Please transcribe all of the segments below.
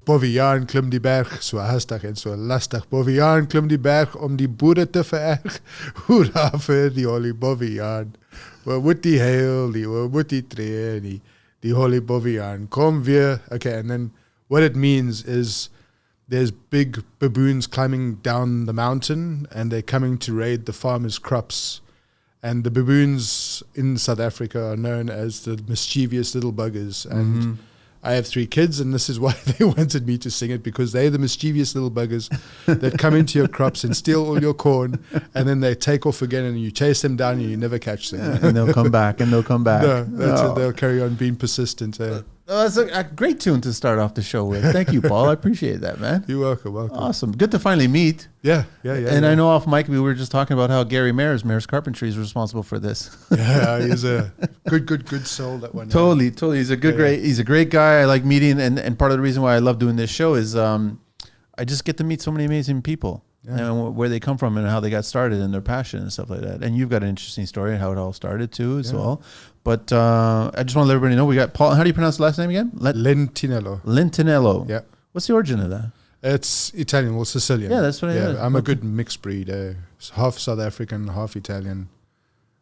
Boviaan klim die berg, so hastig en so lastig. Boviaan klim die berg om die boere te vererg. Hoera vir die holy Boviaan. Wat moet die hail, wat moet die tree, die holy Boviaan. Kom weer. Okay, and then what it means is there's big baboons climbing down the mountain and they're coming to raid the farmers' crops. And the baboons in South Africa are known as the mischievous little buggers. And I have 3 kids, and this is why they wanted me to sing it, because they're the mischievous little buggers that come into your crops and steal all your corn, and then they take off again, and you chase them down, and you never catch them. Yeah, and they'll come back, No, that's it. They'll carry on being persistent. That's a great tune to start off the show with. Thank you, Paul. I appreciate that, man. You're welcome. Awesome. Good to finally meet. Yeah. And I know off mic we were just talking about how Gary Mares Carpentry is responsible for this. Yeah, he's a good soul, that one. Totally. He's a great guy. I like meeting, and part of the reason why I love doing this show is I just get to meet so many amazing people. Yeah. And where they come from and how they got started and their passion and stuff like that. And you've got an interesting story on how it all started too as well. But I just want to let everybody know we got Paul. How do you pronounce the last name again? Lentinello. Yeah. What's the origin of that? It's Italian or Sicilian. Yeah, that's what I heard. I'm a good mixed breed. Half South African, half Italian.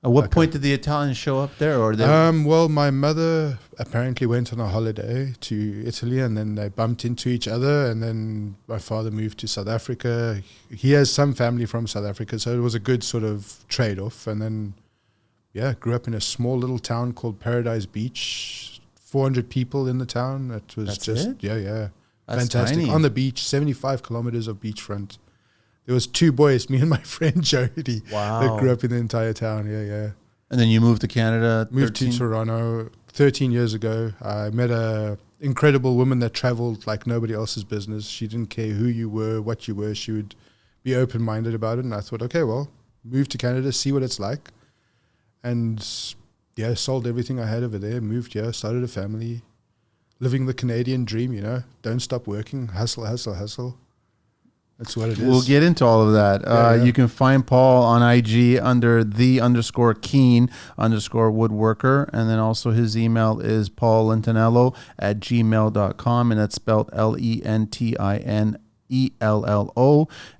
At what point did the Italians show up there? Or well, my mother apparently went on a holiday to Italy, and then they bumped into each other, and then my father moved to South Africa. He has some family from South Africa, so it was a good sort of trade-off. And then, grew up in a small little town called Paradise Beach. 400 people in the town. It was That's fantastic. Tiny. On the beach, 75 kilometers of beachfront. There was 2 boys, me and my friend Jody, that grew up in the entire town. Yeah. And then you moved to Canada? Moved to Toronto 13 years ago. I met a incredible woman that traveled like nobody else's business. She didn't care who you were, what you were. She would be open-minded about it. And I thought, okay, well, move to Canada, see what it's like. And sold everything I had over there, moved here, started a family, living the Canadian dream, Don't stop working, hustle. That's what it is. We'll get into all of that. You can find Paul on IG under _keen_woodworker. And then also his email is paullentinello@gmail.com. And that's spelled LENTINELLO.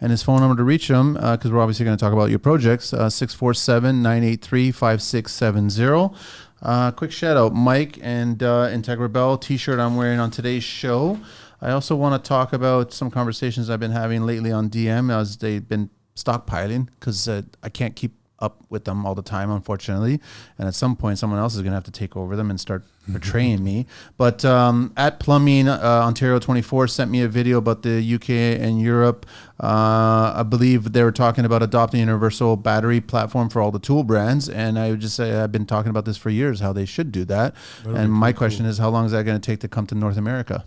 And his phone number to reach him, because we're obviously going to talk about your projects, 647-983-5670. Quick shout out, Mike and Integra Bell t-shirt I'm wearing on today's show. I also want to talk about some conversations I've been having lately on DM as they've been stockpiling, because I can't keep up with them all the time, unfortunately. And at some point, someone else is going to have to take over them and start portraying me. But at Plumbing Ontario 24 sent me a video about the UK and Europe. I believe they were talking about adopting a universal battery platform for all the tool brands. And I would just say I've been talking about this for years, how they should do that. And my question is, how long is that going to take to come to North America,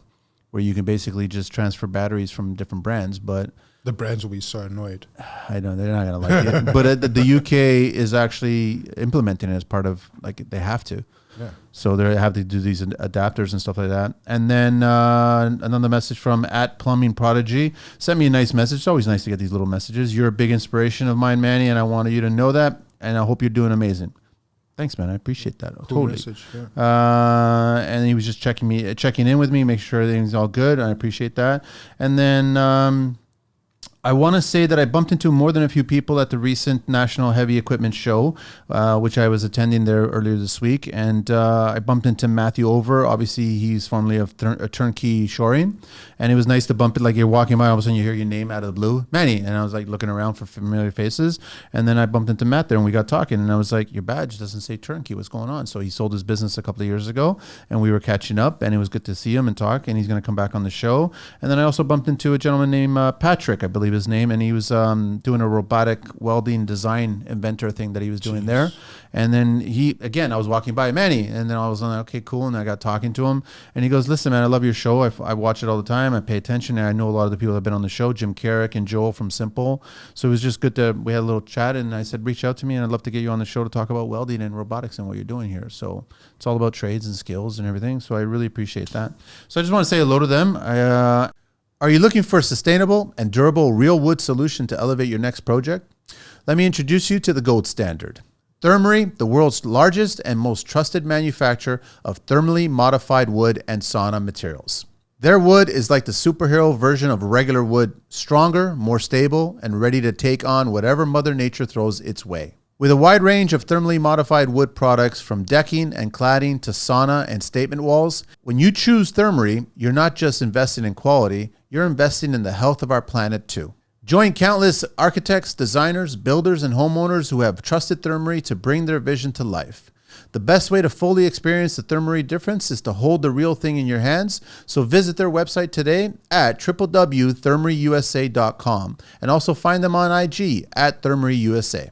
where you can basically just transfer batteries from different brands? But the brands will be so annoyed. I know they're not going to like it. But the UK is actually implementing it as part of, like, they have to. Yeah. So they have to do these adapters and stuff like that. And then another message from at Plumbing Prodigy. Sent me a nice message. It's always nice to get these little messages. You're a big inspiration of mine, Manny, and I wanted you to know that. And I hope you're doing amazing. Thanks, man. I appreciate that. Cool totally. Message, yeah. And he was just checking in with me, make sure everything's all good. I appreciate that. And then I want to say that I bumped into more than a few people at the recent National Heavy Equipment Show, which I was attending there earlier this week. And I bumped into Matthew Over. Obviously, he's formerly of Turnkey Shoring. And it was nice to bump it, like you're walking by, all of a sudden you hear your name out of the blue, Manny. And I was like looking around for familiar faces. And then I bumped into Matt there and we got talking. And I was like, your badge doesn't say Turnkey. What's going on? So he sold his business a couple of years ago and we were catching up and it was good to see him and talk. And he's going to come back on the show. And then I also bumped into a gentleman named Patrick, I believe his name. And he was doing a robotic welding design inventor thing that he was doing there. And then I was walking by Manny and then I was like, okay, cool. And I got talking to him and he goes, listen, man, I love your show. I watch it all the time. I pay attention. And I know a lot of the people that have been on the show, Jim Carrick and Joel from Simple. So it was just good we had a little chat and I said, reach out to me and I'd love to get you on the show to talk about welding and robotics and what you're doing here. So it's all about trades and skills and everything. So I really appreciate that. So I just want to say hello to them. Are you looking for a sustainable and durable real wood solution to elevate your next project? Let me introduce you to the gold standard. Thermery, the world's largest and most trusted manufacturer of thermally modified wood and sauna materials. Their wood is like the superhero version of regular wood, stronger, more stable, and ready to take on whatever Mother Nature throws its way. With a wide range of thermally modified wood products from decking and cladding to sauna and statement walls, when you choose Thermery, you're not just investing in quality, you're investing in the health of our planet too. Join countless architects, designers, builders, and homeowners who have trusted Thermery to bring their vision to life. The best way to fully experience the Thermery difference is to hold the real thing in your hands, so visit their website today at www.thermeryusa.com and also find them on IG at ThermeryUSA.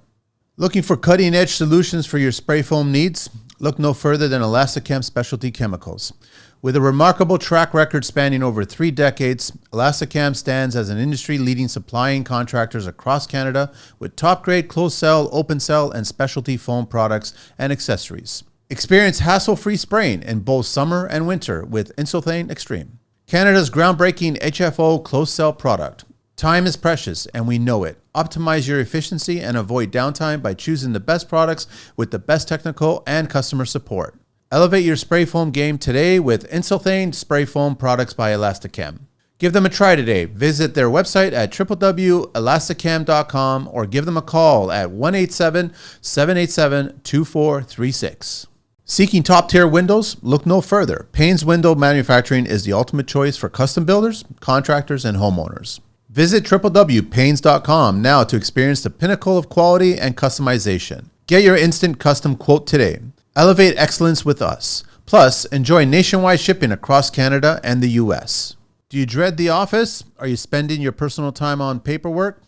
Looking for cutting-edge solutions for your spray foam needs? Look no further than Elastichem Specialty Chemicals. With a remarkable track record spanning over 3 decades, Elastichem stands as an industry-leading supplying contractors across Canada with top-grade closed-cell, open-cell, and specialty foam products and accessories. Experience hassle-free spraying in both summer and winter with Insulthane Extreme, Canada's groundbreaking HFO closed-cell product. Time is precious, and we know it. Optimize your efficiency and avoid downtime by choosing the best products with the best technical and customer support. Elevate your spray foam game today with Insulthane Spray Foam products by Elastichem. Give them a try today. Visit their website at www.elastichem.com or give them a call at 1-877-787-2436. Seeking top-tier windows? Look no further. Payne's Window Manufacturing is the ultimate choice for custom builders, contractors, and homeowners. Visit www.paynes.com now to experience the pinnacle of quality and customization. Get your instant custom quote today. Elevate excellence with us. Plus, enjoy nationwide shipping across Canada and the US. Do you dread the office? Are you spending your personal time on paperwork?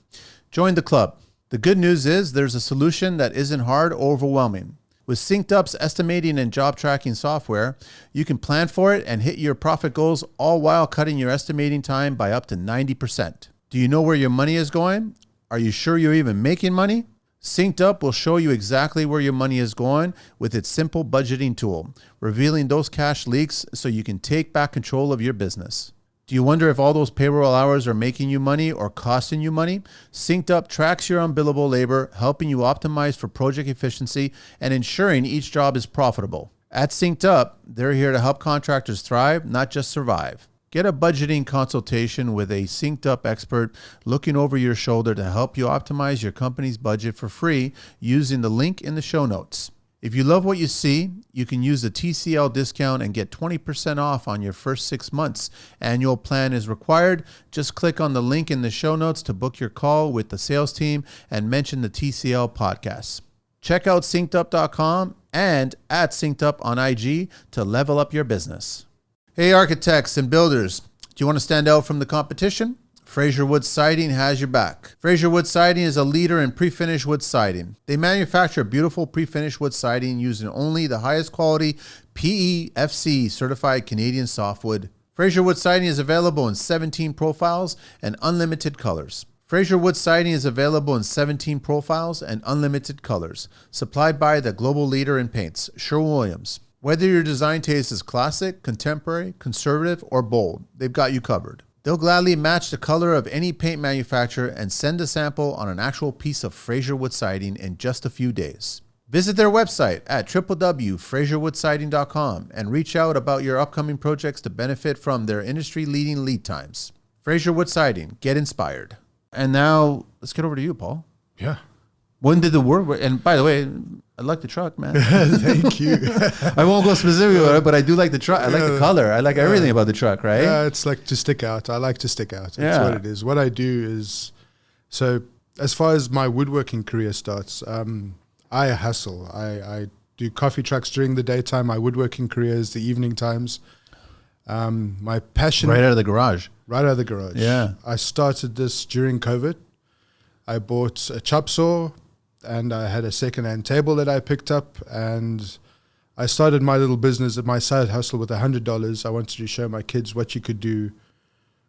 Join the club. The good news is there's a solution that isn't hard or overwhelming. With SyncedUp's estimating and job tracking software, you can plan for it and hit your profit goals, all while cutting your estimating time by up to 90%. Do you know where your money is going? Are you sure you're even making money? SyncedUp will show you exactly where your money is going with its simple budgeting tool, revealing those cash leaks so you can take back control of your business. Do you wonder if all those payroll hours are making you money or costing you money? SyncedUp tracks your unbillable labor, helping you optimize for project efficiency and ensuring each job is profitable. At SyncedUp, they're here to help contractors thrive, not just survive. Get a budgeting consultation with a SyncedUp expert looking over your shoulder to help you optimize your company's budget for free using the link in the show notes. If you love what you see, you can use the TCL discount and get 20% off on your first 6 months. Annual plan is required. Just click on the link in the show notes to book your call with the sales team and mention the TCL podcast. Check out syncedup.com and at SyncedUp on IG to level up your business. Hey architects and builders, do you want to stand out from the competition? Fraser Wood Siding has your back. Fraser Wood Siding is a leader in pre-finished wood siding. They manufacture beautiful pre-finished wood siding using only the highest quality PEFC certified Canadian softwood. Fraser Wood Siding is available in 17 profiles and unlimited colors. Fraser Wood Siding is available in 17 profiles and unlimited colors, supplied by the global leader in paints, Sherwin-Williams. Whether your design taste is classic, contemporary, conservative, or bold, they've got you covered. They'll gladly match the color of any paint manufacturer and send a sample on an actual piece of Fraser Wood Siding in just a few days. Visit their website at www.fraserwoodsiding.com and reach out about your upcoming projects to benefit from their industry-leading lead times. Fraser Wood Siding, get inspired. And now, let's get over to you, Paul. Yeah. When did the word, and by the way, I like the truck, man. Thank you. I won't go specific about it, but I do like the truck. I like the color. I like everything about the truck, right? Yeah, it's like to stick out. I like to stick out. That's what it is. What I do is, so as far as my woodworking career starts, I hustle. I do coffee trucks during the daytime. My woodworking career is the evening times. My passion. Right out of the garage. Right out of the garage. Yeah. I started this during COVID. I bought a chop saw, and I had a second-hand table that I picked up, and I started my little business at my side hustle with $100. I wanted to show my kids what you could do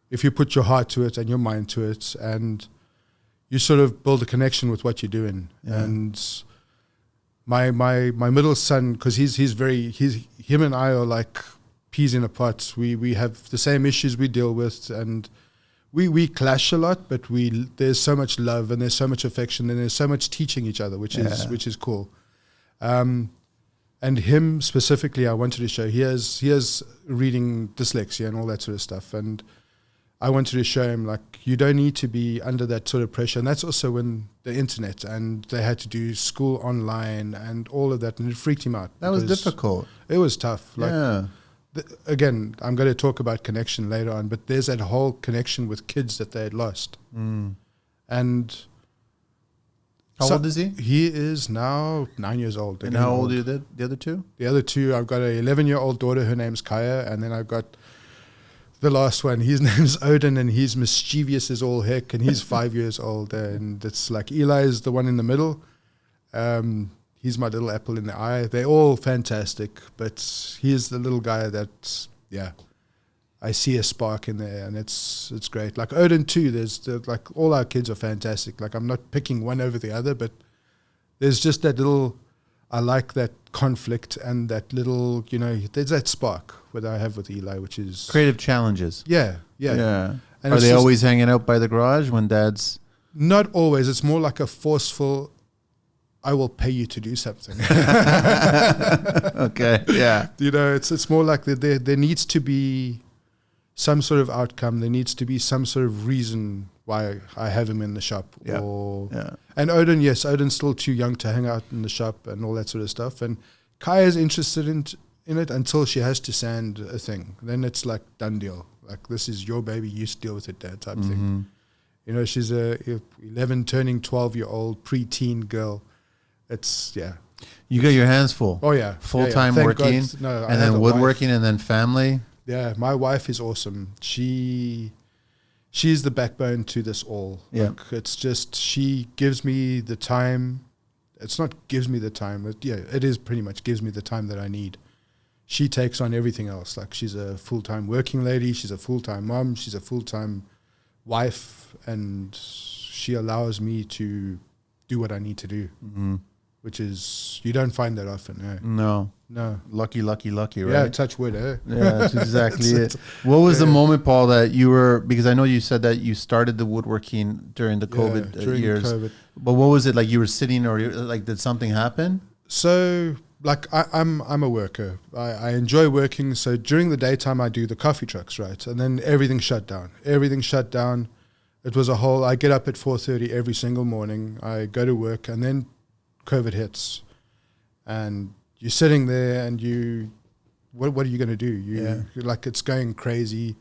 if you put your heart to it and your mind to it, and you sort of build a connection with what you're doing. Yeah. And my middle son, because him and I are like peas in a pot. We have the same issues we deal with, and we clash a lot, but there's so much love and there's so much affection and there's so much teaching each other, which is cool. And And him specifically, I wanted to show, he has reading dyslexia and all that sort of stuff. And I wanted to show him, like, you don't need to be under that sort of pressure. And that's also when the internet, and they had to do school online and all of that. And it freaked him out. That was difficult. It was tough. Like, yeah. Again, I'm going to talk about connection later on, but there's that whole connection with kids that they had lost. And how old is he? He is now 9 years old. And how old are the other two? The other two, I've got an 11-year-old daughter. Her name's Kaya. And then I've got the last one. His name's Odin, and he's mischievous as all heck. And he's 5 years old. And it's like Eli is the one in the middle. He's my little apple in the eye. They're all fantastic. But he's the little guy that, I see a spark in there, and it's great. Like Odin too, like all our kids are fantastic. Like I'm not picking one over the other, but there's just that little, I like that conflict and that little, there's that spark that I have with Eli, which is creative challenges. Yeah. And are they always hanging out by the garage when Dad's? Not always. It's more like a forceful, I will pay you to do something. Okay. Yeah. It's more like there needs to be some sort of outcome. There needs to be some sort of reason why I have him in the shop. And Odin's still too young to hang out in the shop and all that sort of stuff. And Kaya's interested in it until she has to sand a thing. Then it's like done deal. Like, this is your baby, you deal with it, Dad, type thing. She's a 11 turning 12-year-old preteen girl. It's, You got your hands full. Oh, yeah. Full-time working, and then woodworking, and then family. Yeah, my wife is awesome. She's the backbone to this all. Yeah. Like, it's just, she gives me the time. It's not gives me the time. It is pretty much gives me the time that I need. She takes on everything else. Like, she's a full-time working lady. She's a full-time mom. She's a full-time wife. And she allows me to do what I need to do, which is, you don't find that often. Eh? No. Lucky, right? Yeah, touch wood, eh? Yeah, that's exactly it. What was the moment, Paul, that you were, because I know you said that you started the woodworking during the COVID years. COVID. But what was it like? You were sitting, or like, did something happen? So, like, I'm a worker. I enjoy working. So during the daytime, I do the coffee trucks, right? And then everything shut down. It was I get up at 4:30 every single morning. I go to work, and then COVID hits. And you're sitting there, and what are you going to do? You're like, it's going crazy.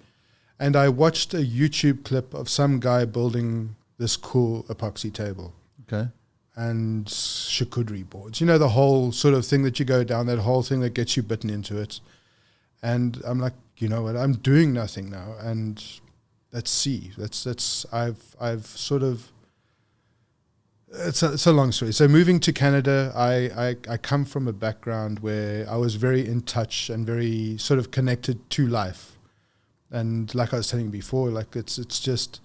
And I watched a YouTube clip of some guy building this cool epoxy table. Okay. And charcuterie boards. The whole sort of thing that you go down, that whole thing that gets you bitten into it. And I'm like, you know what? I'm doing nothing now. And let's see. I've sort of, it's a long story. So moving to Canada, I come from a background where I was very in touch and very sort of connected to life. And like I was telling you before, like it's just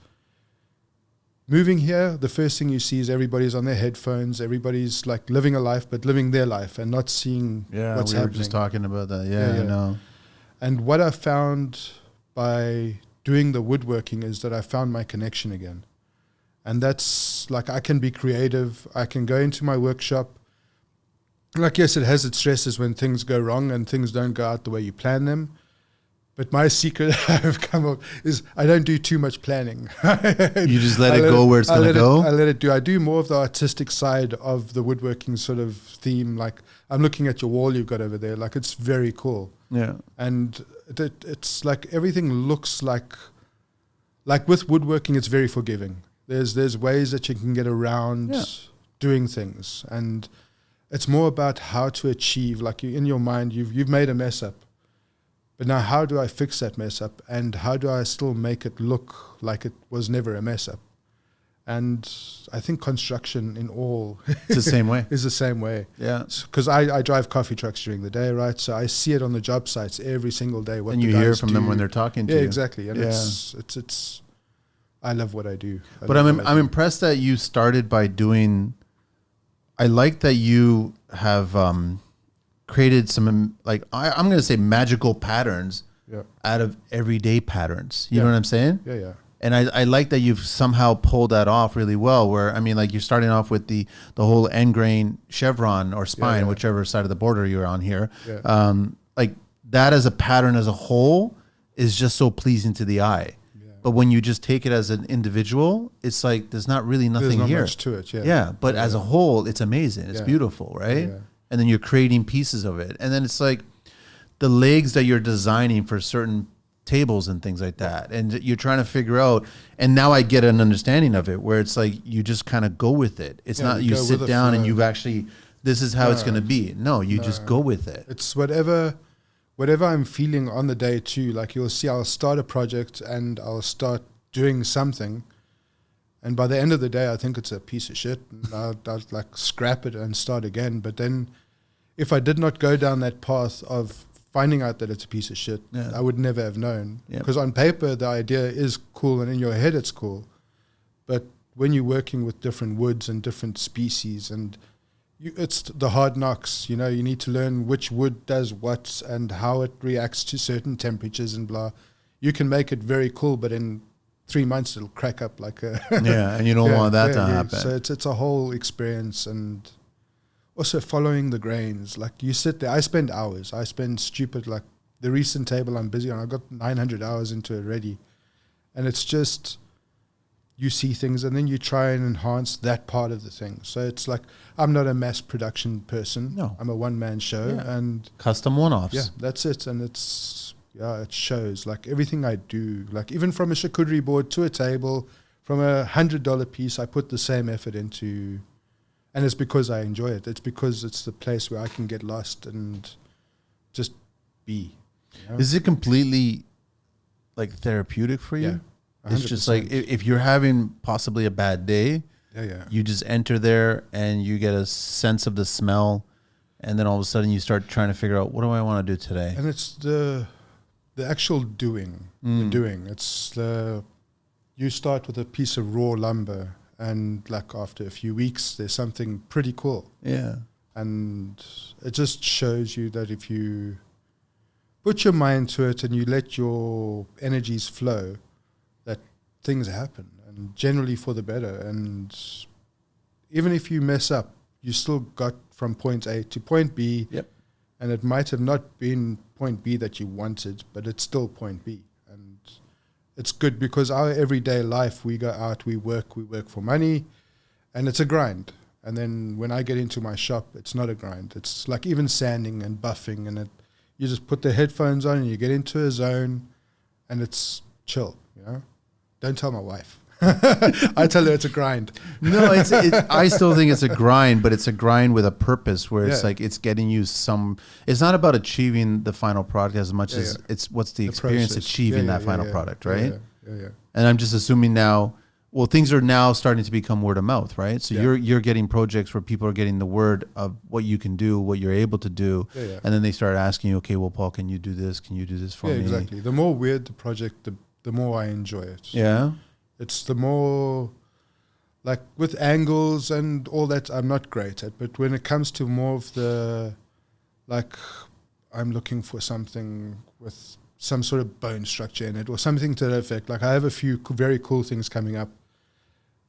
moving here, the first thing you see is everybody's on their headphones, everybody's like living a life, but living their life and not seeing what's happening. Yeah, we were just talking about that. Yeah, I know. And what I found by doing the woodworking is that I found my connection again. And that's like, I can be creative. I can go into my workshop. Like, yes, it has its stresses when things go wrong and things don't go out the way you plan them. But my secret I've come up is I don't do too much planning. You just let it go where it's going to go? I let it do. I do more of the artistic side of the woodworking sort of theme. Like, I'm looking at your wall you've got over there. Like, it's very cool. Yeah. And it's like everything looks like with woodworking, it's very forgiving. There's ways that you can get around doing things. And it's more about how to achieve, like, in your mind, you've made a mess up. But now how do I fix that mess up? And how do I still make it look like it was never a mess up? And I think construction in all it's the same way. Is the same way. Yeah. Because I drive coffee trucks during the day, right? So I see it on the job sites every single day. And you hear from them when they're talking to you. Yeah, exactly. And it's I love what I do. But I'm impressed that you started by doing, I like that you have created some, like, I'm going to say magical patterns out of everyday patterns. You know what I'm saying? Yeah, yeah. And I like that you've somehow pulled that off really well. Where I mean, like you're starting off with the whole end grain chevron or spine, whichever side of the border you're on here. Yeah. Like that as a pattern as a whole is just so pleasing to the eye. Yeah. But when you just take it as an individual, it's like there's not really nothing There's not here. much to it. Yeah. Yeah, but as a whole, it's amazing. It's beautiful, right? Yeah. And then you're creating pieces of it, and then it's like the legs that you're designing for certain tables and things like that, and you're trying to figure out. And now I get an understanding of it, where it's like you just kind of go with it. It's not you sit down and you've actually this is how it's going to be. No, you just go with it. It's whatever I'm feeling on the day too. Like you'll see, I'll start a project and I'll start doing something, and by the end of the day, I think it's a piece of shit. And I'll like scrap it and start again. But then, if I did not go down that path of finding out that it's a piece of shit, I would never have known. Because on paper, the idea is cool, and in your head, it's cool. But when you're working with different woods and different species, and it's the hard knocks, you know, you need to learn which wood does what and how it reacts to certain temperatures and blah. You can make it very cool, but in 3 months, it'll crack up like a... and you don't want that to happen. So it's a whole experience, and... also following the grains, like you sit there, I spend hours. I spend stupid, like the recent table I'm busy on, I got 900 hours into it already. And it's just, you see things and then you try and enhance that part of the thing. So it's like, I'm not a mass production person. No. I'm a one-man show. And custom one-offs. yeah, that's it. And it's, it shows like everything I do, like even from a charcuterie board to a table, from $100 piece, I put the same effort into. And it's because I enjoy it. It's because it's the place where I can get lost and just be. You know? Is it completely like therapeutic for you? Yeah, it's just like if you're having possibly a bad day, you just enter there and you get a sense of the smell, and then all of a sudden you start trying to figure out, what do I want to do today? And it's the actual doing. The doing. It's you start with a piece of raw lumber. And like after a few weeks, there's something pretty cool. Yeah. And it just shows you that if you put your mind to it and you let your energies flow, that things happen, and generally for the better. And even if you mess up, you still got from point A to point B. Yep. And it might have not been point B that you wanted, but it's still point B. It's good because our everyday life, we go out, we work for money, and it's a grind. And then when I get into my shop, it's not a grind. It's like even sanding and buffing, and you just put the headphones on and you get into a zone, and it's chill, you know? Don't tell my wife. I tell her it's a grind. No, I still think it's a grind, but it's a grind with a purpose where it's like it's getting you some. It's not about achieving the final product as much as it's what's the experience process. achieving that final product, right? Yeah. And I'm just assuming now. Well, things are now starting to become word of mouth, right? So you're getting projects where people are getting the word of what you can do, what you're able to do, and then they start asking you, okay, well, Paul, can you do this? Can you do this for me? Yeah, exactly. The more weird the project, the more I enjoy it. Yeah. It's the more, like with angles and all that, I'm not great at. But when it comes to more of the, like, I'm looking for something with some sort of bone structure in it or something to that effect. Like I have a few very cool things coming up,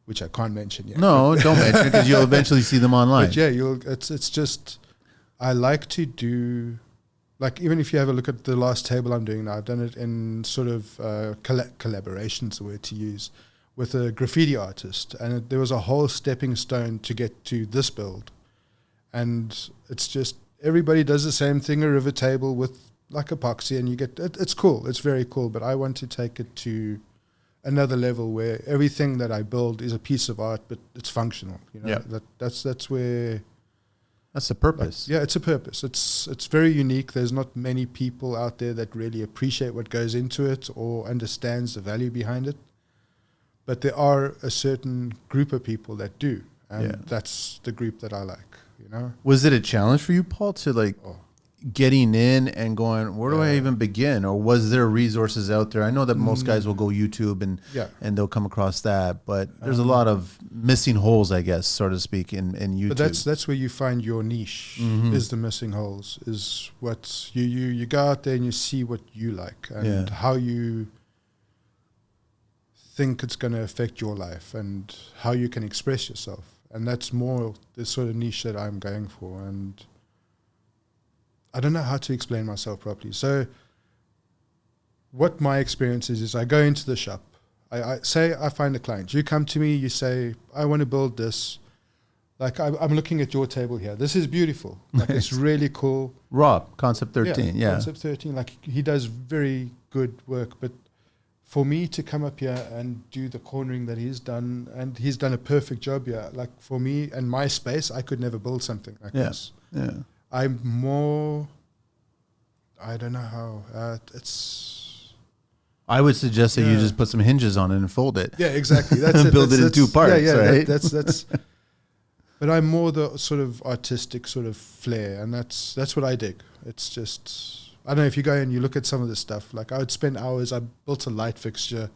which I can't mention yet. No, don't mention it because you'll eventually see them online. But yeah, it's just, I like to do, like even if you have a look at the last table I'm doing now, I've done it in sort of collaboration's the word to use, with a graffiti artist. And there was a whole stepping stone to get to this build. And it's just, everybody does the same thing, a river table with like epoxy, and you get, it's cool, it's very cool, but I want to take it to another level where everything that I build is a piece of art, but it's functional. You know, that's where... That's the purpose. Like, it's a purpose. It's very unique. There's not many people out there that really appreciate what goes into it or understands the value behind it. But there are a certain group of people that do, and that's the group that I like. You know. Was it a challenge for you, Paul, to like getting in and going, where do I even begin? Or was there resources out there? I know that most guys will go YouTube and they'll come across that, but there's a lot of missing holes, I guess, so to speak, in YouTube. But that's where you find your niche, is the missing holes, is what you go out there and you see what you like and how you think it's going to affect your life and how you can express yourself. And that's more the sort of niche that I'm going for. And I don't know how to explain myself properly. So what my experience is I go into the shop. I say I find a client. You come to me, you say, I want to build this. Like I'm looking at your table here. This is beautiful. Like it's really cool. Rob, Concept 13. Yeah. Concept 13. Like he does very good work. But for me to come up here and do the cornering that he's done, and he's done a perfect job here. Like for me and my space, I could never build something like this. Yeah. I'm more, I don't know how, I would suggest that you just put some hinges on it and fold it. Yeah, exactly. That's it. Build it in 2 parts, right? That's but I'm more the sort of artistic sort of flair, and that's what I dig. It's just, I don't know, if you go and you look at some of the stuff, like I would spend hours, I built a light fixture.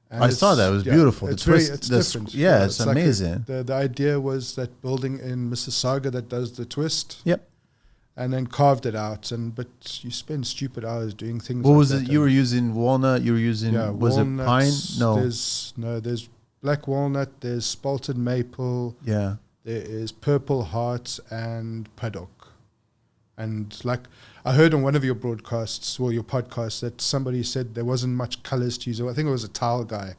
And I saw that. It was beautiful. It's it's different. Yeah, it's amazing. Like the idea was that building in Mississauga that does the twist. Yep. And then carved it out, but you spend stupid hours doing things. What like was that. it? You were using walnut. You were using was it pine? No. There's black walnut. There's spalted maple. Yeah. There is purple heart and paddock. And like I heard on one of your broadcasts, or your podcasts, that somebody said there wasn't much colors to use. I think it was a tile guy.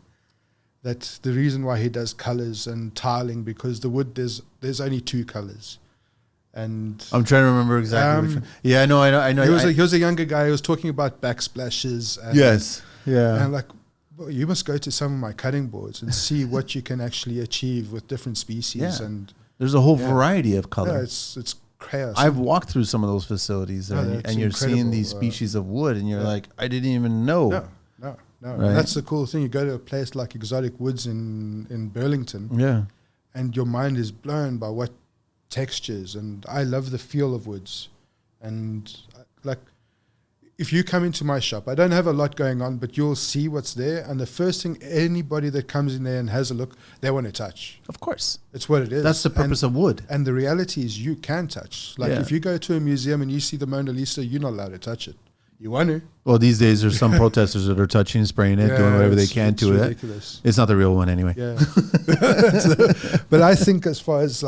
That the reason why he does colors and tiling, because the wood there's only 2 colors. And I'm trying to remember exactly which one. Yeah, I know. He was a younger guy. He was talking about backsplashes. And, yes. Yeah. And I'm like, well, you must go to some of my cutting boards and see what you can actually achieve with different species. Yeah. And there's a whole variety of color. Yeah, it's chaos. I've walked through some of those facilities, and you're seeing these species of wood, and you're like, I didn't even know. No. Right? That's the cool thing. You go to a place like Exotic Woods in Burlington. Yeah. And your mind is blown by what textures, and I love the feel of woods. And like if you come into my shop, I don't have a lot going on, but you'll see what's there, and the first thing anybody that comes in there and has a look, they want to touch. Of course. It's what it is. That's the purpose of wood. And the reality is you can touch. Like if you go to a museum and you see the Mona Lisa, you're not allowed to touch it. You want to. Well, these days there's some protesters that are touching, spraying it, doing whatever they can to ridiculous. It. It's not the real one anyway. Yeah. But I think as far as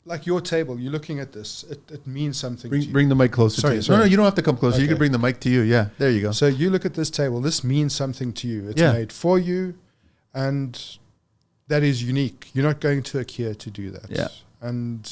like your table, you're looking at this, it means something to you. Bring the mic closer to you. Sorry. No, you don't have to come closer. Okay. You can bring the mic to you. Yeah, there you go. So you look at this table, this means something to you. It's made for you, and that is unique. You're not going to IKEA to do that. Yeah. And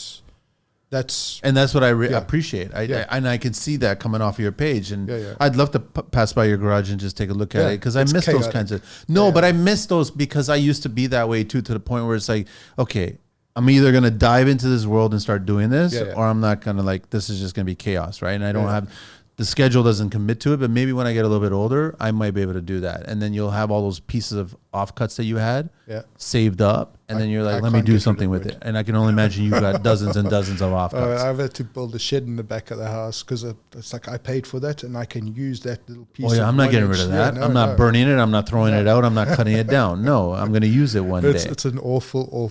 that's what I appreciate. I can see that coming off of your page, and I'd love to pass by your garage and just take a look at it, because I miss those kinds of. But I miss those because I used to be that way too, to the point where it's like, okay, I'm either going to dive into this world and start doing this, or I'm not going to, like, this is just going to be chaos, right? And I don't have, the schedule doesn't commit to it, but maybe when I get a little bit older, I might be able to do that. And then you'll have all those pieces of offcuts that you had saved up, and then you're like, let me do something with it. And I can only imagine you've got dozens and dozens of offcuts. I've had to build a shed in the back of the house because it's like I paid for that, and I can use that little piece. Oh yeah, I'm not getting rid of that. I'm not burning it. I'm not throwing it out. I'm not cutting it down. No, I'm going to use it one day. It's an awful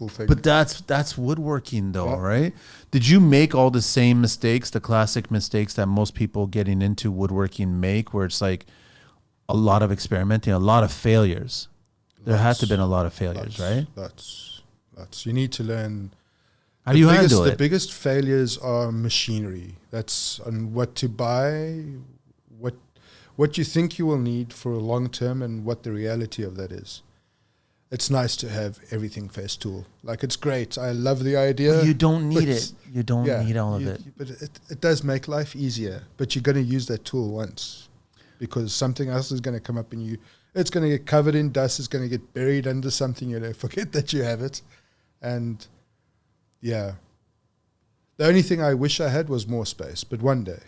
thing. But that's woodworking though, right? Did you make all the same mistakes, the classic mistakes that most people getting into woodworking make, where it's like a lot of experimenting, a lot of failures? There had to have been a lot of failures, right? That's you need to learn. How do you handle it? The biggest failures are machinery. That's on what to buy, what you think you will need for a long term, and what the reality of that is. It's nice to have everything Festool. Like, it's great. I love the idea. Well, you don't need it. You don't need all of it. But it does make life easier. But you're going to use that tool once, because something else is going to come up and it's going to get covered in dust. It's going to get buried under something. You're going to forget that you have it. And the only thing I wish I had was more space. But one day.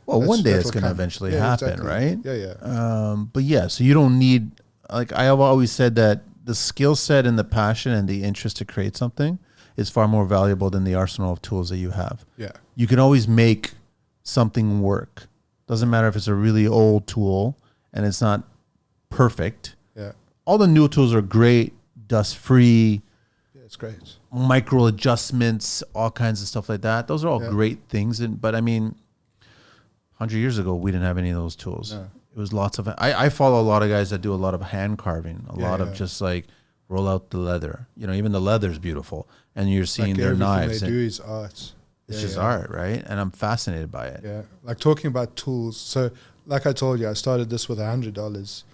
Well, one day it's going to eventually happen, exactly. right? Yeah. But so you don't need, like I have always said, that the skill set and the passion and the interest to create something is far more valuable than the arsenal of tools that you have. Yeah. You can always make something work. Doesn't matter if it's a really old tool and it's not perfect. Yeah. All the new tools are great, dust free. Yeah, it's great. Micro adjustments, all kinds of stuff like that. Those are all great things. But I mean, 100 years ago, we didn't have any of those tools. No. It was lots of. I follow a lot of guys that do a lot of hand carving, a lot of just like roll out the leather. You know, even the leather's beautiful, and you're seeing like their knives. They do is art. It's just art, right? And I'm fascinated by it. Yeah, like talking about tools. So, like I told you, I started this with $100.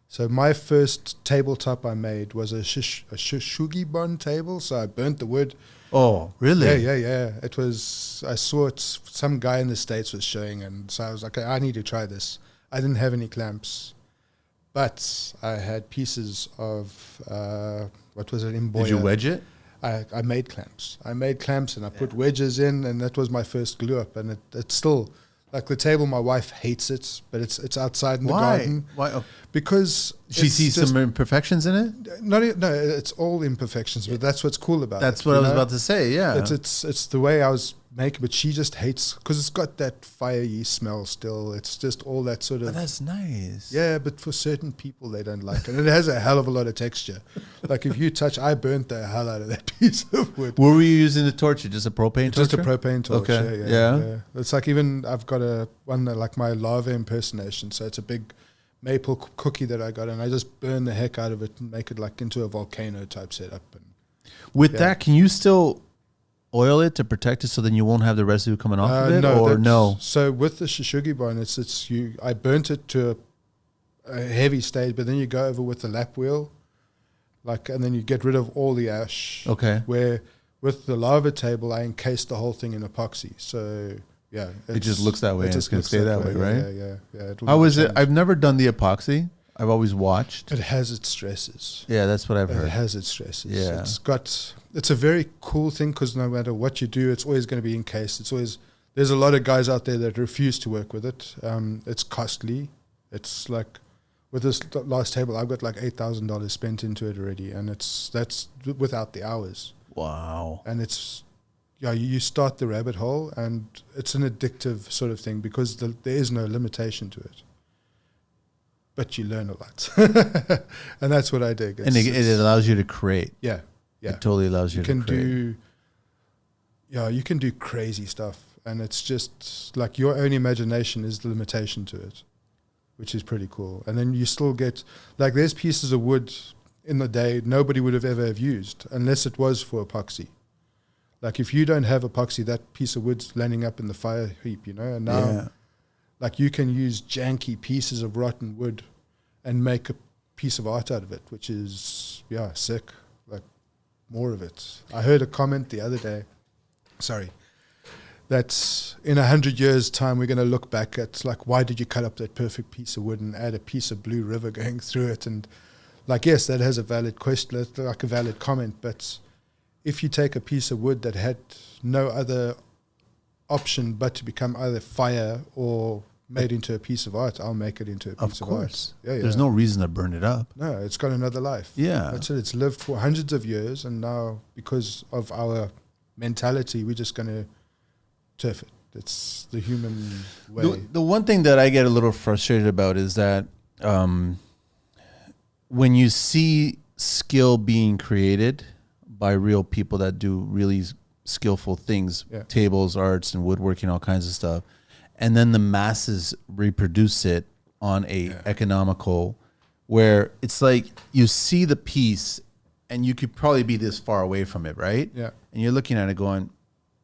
So my first tabletop I made was a sugi bond table. So I burnt the wood. Oh, really? Yeah. It was. I saw it. Some guy in the States was showing, and so I was like, I need to try this. I didn't have any clamps, but I had pieces of what was it? Emboyer. Did you wedge it? I made clamps. I put wedges in, and that was my first glue up. And it's still like the table. My wife hates it, but it's outside in the garden. Why? Oh. Because she sees some imperfections in it. No, it's all imperfections, but that's what's cool about it. That's what I was about to say. Yeah, it's the way I was making, but she just hates because it's got that fire yeast smell still. It's just all that sort of. But that's nice. Yeah, but for certain people they don't like it, and it has a hell of a lot of texture. Like if you touch, I burnt the hell out of that piece of wood. What were you using the torch? Just a propane torch? Just a propane torch. Okay. Yeah. It's like even I've got one like my lava impersonation. So it's a big maple cookie that I got, and I just burn the heck out of it and make it like into a volcano type setup. And with that, can you still oil it to protect it so then you won't have the residue coming off of it? No? So with the shou bone, I burnt it to a heavy stage, but then you go over with the lap wheel, and then you get rid of all the ash. Okay. Where with the lava table, I encased the whole thing in epoxy. So yeah, it just looks that way. And it's going to stay that way, right? Yeah. How is it? I've never done the epoxy. I've always watched. It has its stresses. Yeah, that's what I've heard. It has its stresses. Yeah. It's a very cool thing because no matter what you do, it's always going to be encased. There's a lot of guys out there that refuse to work with it. It's costly. It's like with this last table, I've got like $8,000 spent into it already, and that's without the hours. Wow. And you start the rabbit hole, and it's an addictive sort of thing because there is no limitation to it. But you learn a lot, and that's what I dig. It allows you to create. Yeah. It totally allows you to create. You can do crazy stuff, and it's just like your own imagination is the limitation to it, which is pretty cool. And then you still get like there's pieces of wood in the day nobody would have ever used unless it was for epoxy. Like if you don't have epoxy, that piece of wood's landing up in the fire heap, and now like you can use janky pieces of rotten wood and make a piece of art out of it, which is sick. Like more of it. I heard a comment the other day, that in 100 years' time we're going to look back at like, why did you cut up that perfect piece of wood and add a piece of blue river going through it? And like, yes, that has a valid question, like a valid comment, but if you take a piece of wood that had no other option but to become either fire or made into a piece of art, I'll make it into a piece of art. Yeah. There's no reason to burn it up. No, it's got another life. Yeah. That's it. It's lived for hundreds of years, and now because of our mentality, we're just going to turf it. It's the human way. The one thing that I get a little frustrated about is that when you see skill being created by real people that do really skillful things, tables, arts, and woodworking, all kinds of stuff, and then the masses reproduce it on a economical, where it's like you see the piece and you could probably be this far away from it, right? Yeah. And you're looking at it going,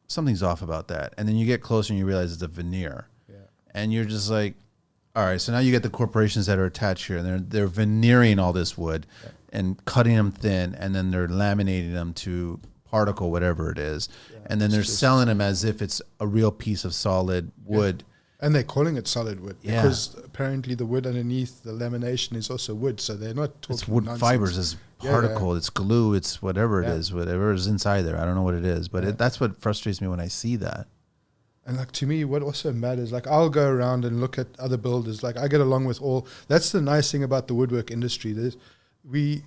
something's off about that. And then you get closer and you realize it's a veneer. Yeah. And you're just like, all right, so now you get the corporations that are attached here, and they're veneering all this wood and cutting them thin, and then they're laminating them to particle, whatever it is. And then they're selling them as if it's a real piece of solid wood. And they're calling it solid wood because apparently the wood underneath the lamination is also wood. So they're not talking It's wood nonsense. fibers, it's particle, it's glue, it's whatever it is, whatever is inside there. I don't know what it is, but that's what frustrates me when I see that. And like to me, what also matters, like I'll go around and look at other builders. Like I get along with all. That's the nice thing about the woodwork industry. We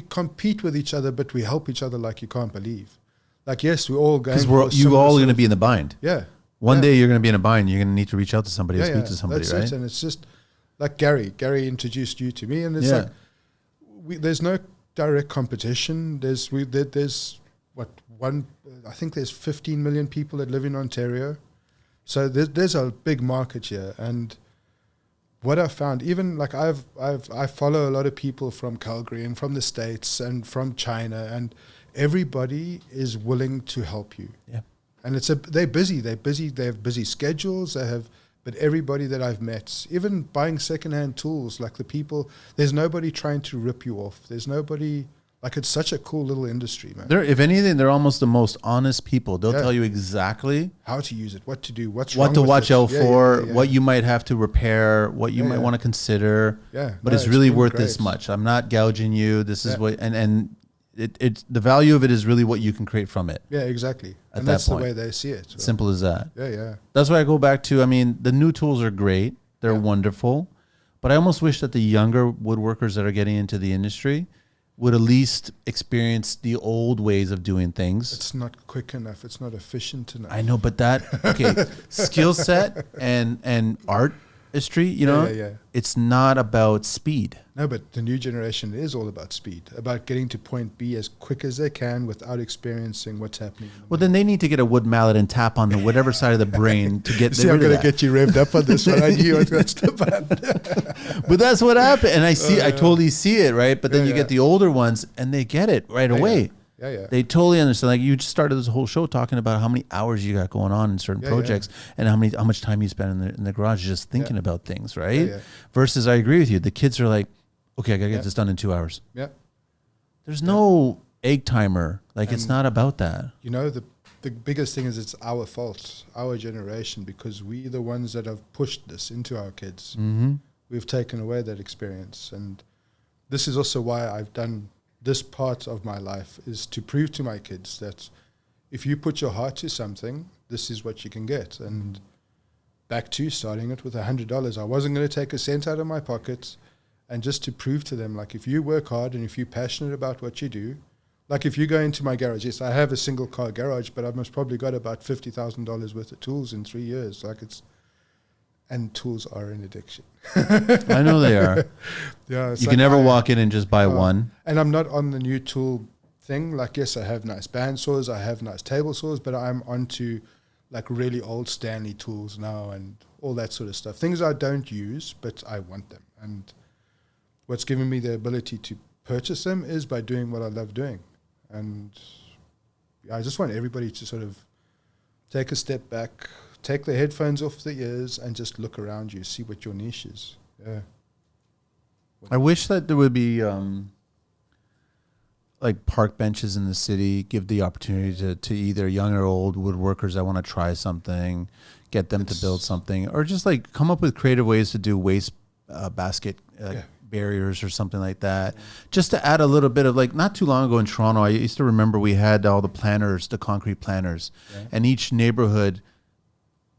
compete with each other, but we help each other like you can't believe. Like yes, we're all going. Because you all going to be in the bind. Yeah. One day you're going to be in a bind. You're going to need to reach out to somebody or speak to somebody, that's right? It. And it's just like Gary introduced you to me, and it's like there's no direct competition. There's I think there's 15 million people that live in Ontario. So there's a big market here, and what I found, even like I follow a lot of people from Calgary and from the States and from China, and everybody is willing to help you. Yeah. And they're busy, they have busy schedules, but everybody that I've met, even buying secondhand tools, like the people, there's nobody trying to rip you off. There's nobody, like, it's such a cool little industry, man. If anything, they're almost the most honest people. They'll tell you exactly how to use it, what to do, what to watch out for, what you might have to repair, what you might want to consider. Yeah. But it's really worth this much. I'm not gouging you. This is what, and it's the value of it is really what you can create from it. Yeah, exactly. And that's that point, the way they see it. So. Simple as that. Yeah. That's why I go back to, I mean, the new tools are great. They're wonderful. But I almost wish that the younger woodworkers that are getting into the industry would at least experience the old ways of doing things. It's not quick enough. It's not efficient enough. I know, but skill set and artistry, it's not about speed. No, but the new generation is all about speed, about getting to point B as quick as they can without experiencing what's happening. Well, then they need to get a wood mallet and tap on the whatever side of the brain to get. See, I'm going to get you revved up on this one. I knew I was going to step on. But that's what happened, and I totally see it, right? But then you get the older ones, and they get it right away. Yeah. They totally understand. Like, you just started this whole show talking about how many hours you got going on in certain projects and how much time you spend in the garage just thinking about things, right? Yeah. Versus, I agree with you. The kids are like, okay, I got to get this done in 2 hours. Yeah. There's no egg timer. Like, it's not about that. You know, the biggest thing is it's our fault, our generation, because we're the ones that have pushed this into our kids. Mm-hmm. We've taken away that experience. And this is also why I've done this part of my life, is to prove to my kids that if you put your heart to something, this is what you can get. And back to starting it with $100, I wasn't going to take a cent out of my pocket, and just to prove to them, like, if you work hard and if you're passionate about what you do, like if you go into my garage, yes, I have a single car garage, but I've most probably got about $50,000 worth of tools in 3 years. And tools are an addiction. I know they are. Yeah, you can never walk in and just buy one. And I'm not on the new tool thing. Like, yes, I have nice band saws, I have nice table saws, but I'm onto like really old Stanley tools now and all that sort of stuff. Things I don't use, but I want them. And what's given me the ability to purchase them is by doing what I love doing. And I just want everybody to sort of take a step back, take the headphones off the ears, and just look around you, see what your niche is. Yeah. I wish that there would be like park benches in the city, give the opportunity to either young or old woodworkers that want to try something, get them to build something, or just like come up with creative ways to do waste basket barriers or something like that. Just to add a little bit of, like, not too long ago in Toronto, I used to remember we had all the planners, the concrete planners, and each neighborhood,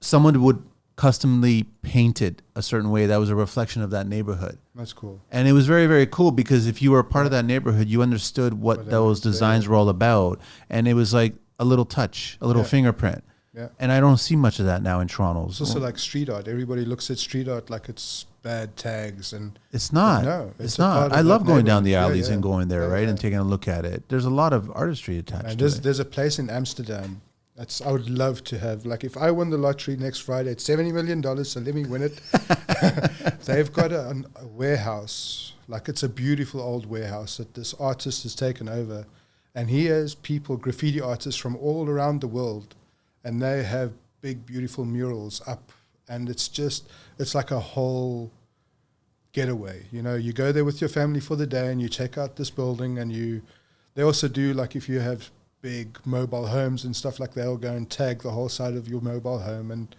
someone would customly paint it a certain way that was a reflection of that neighborhood. That's cool. And it was very, very cool because if you were a part of that neighborhood, you understood what those designs were all about. And it was like a little touch, a little fingerprint. Yeah. And I don't see much of that now in Toronto. It's also like street art. Everybody looks at street art like it's bad tags, and it's not. No, it's not. I love going down the alleys and going there, right, and Yeah. taking a look at it. There's a lot of artistry attached to it. There's a place in Amsterdam. I would love to have, like, if I won the lottery next Friday, it's $70 million, so let me win it. They've got a warehouse, like it's a beautiful old warehouse that this artist has taken over, and he has people, graffiti artists from all around the world, and they have big, beautiful murals up, and it's like a whole getaway. You know, you go there with your family for the day, and you check out this building, and they also do, like, if you have big mobile homes and stuff, like, they'll go and tag the whole side of your mobile home, and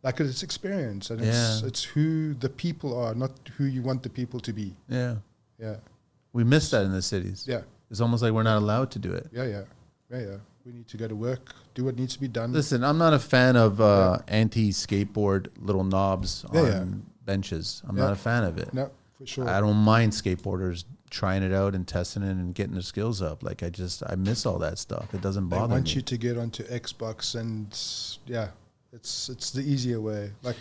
like, it's experience, and it's who the people are, not who you want the people to be. Yeah. We miss that in the cities. Yeah. It's almost like we're not allowed to do it. Yeah. We need to go to work, do what needs to be done. Listen, I'm not a fan of anti-skateboard little knobs on benches. I'm not a fan of it. No, for sure. I don't mind skateboarders trying it out and testing it and getting their skills up. Like, I miss all that stuff. It doesn't bother me. They want you to get onto Xbox, and it's the easier way. Like,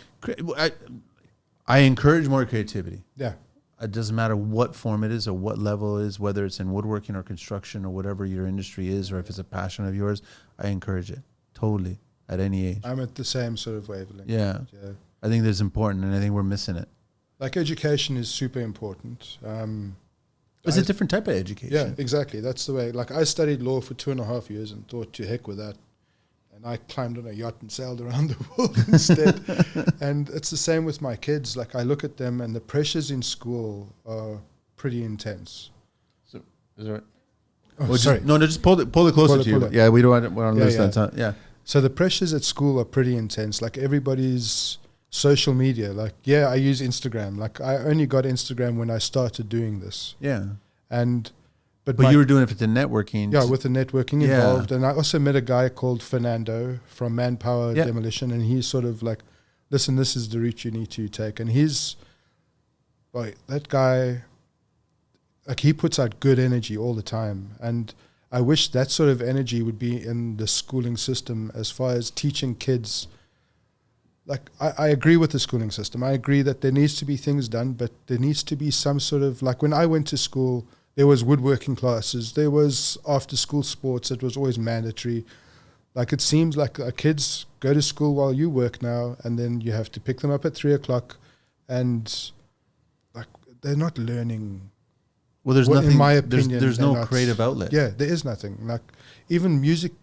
I encourage more creativity. Yeah. It doesn't matter what form it is or what level it is, whether it's in woodworking or construction or whatever your industry is, or if it's a passion of yours, I encourage it totally at any age. I'm at the same sort of wavelength. Yeah. I think that's important, and I think we're missing it. Like education is super important. It's a different type of education. Yeah, exactly. That's the way. Like I studied law for 2.5 years and thought to heck with that. And I climbed on a yacht and sailed around the world instead. And it's the same with my kids. Like I look at them and the pressures in school are pretty intense. So is that right? Oh, sorry. Just pull it closer to you. Yeah, we don't want to lose that. Yeah. So the pressures at school are pretty intense. Like everybody's social media. Like, yeah, I use Instagram. Like I only got Instagram when I started doing this. Yeah. But you were doing it for the networking. Yeah, with the networking involved. And I also met a guy called Fernando from Manpower Demolition. And he's sort of like, listen, this is the route you need to take. And that guy, like he puts out good energy all the time. And I wish that sort of energy would be in the schooling system as far as teaching kids. Like I agree with the schooling system. I agree that there needs to be things done, but there needs to be some sort of, like when I went to school, there was woodworking classes, there was after school sports, it was always mandatory. Like it seems like kids go to school while you work now, and then you have to pick them up at 3:00, and like they're not learning. Well, there's nothing. In my opinion, there's no creative outlet. Yeah, there is nothing. Like even music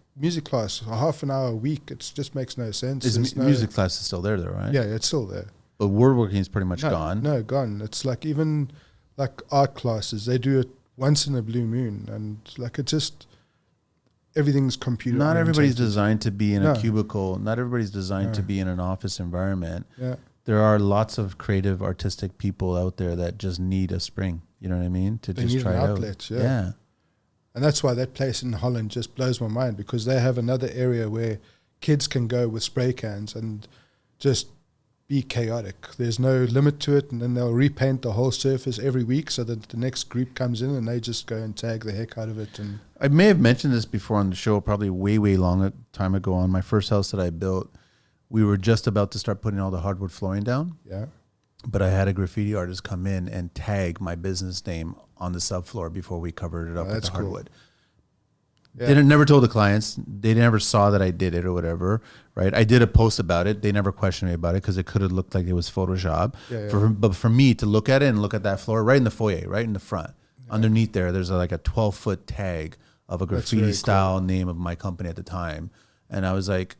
class, a half an hour a week, it just makes no sense. Music class is still there, though, right? Yeah, it's still there. But woodworking is pretty much gone. No, gone. It's like even like art classes, they do it once in a blue moon, and like it just everything's computer. Not everybody's designed to be in a cubicle. Not everybody's designed to be in an office environment. Yeah. There are lots of creative, artistic people out there that just need a spring. You know what I mean? They need an outlet, yeah. And that's why that place in Holland just blows my mind, because they have another area where kids can go with spray cans and just be chaotic. There's no limit to it, and then they'll repaint the whole surface every week so that the next group comes in and they just go and tag the heck out of it. And I may have mentioned this before on the show, probably way long a time ago. On my first house that I built, we were just about to start putting all the hardwood flooring down. Yeah. But I had a graffiti artist come in and tag my business name on the subfloor before we covered it up with the hardwood. Yeah. They never told the clients. They never saw that I did it or whatever, right? I did a post about it. They never questioned me about it because it could have looked like it was Photoshop. But for me to look at it and look at that floor right in the foyer, right in the front, underneath there's like a 12-foot tag of a graffiti style name of my company at the time. And I was like,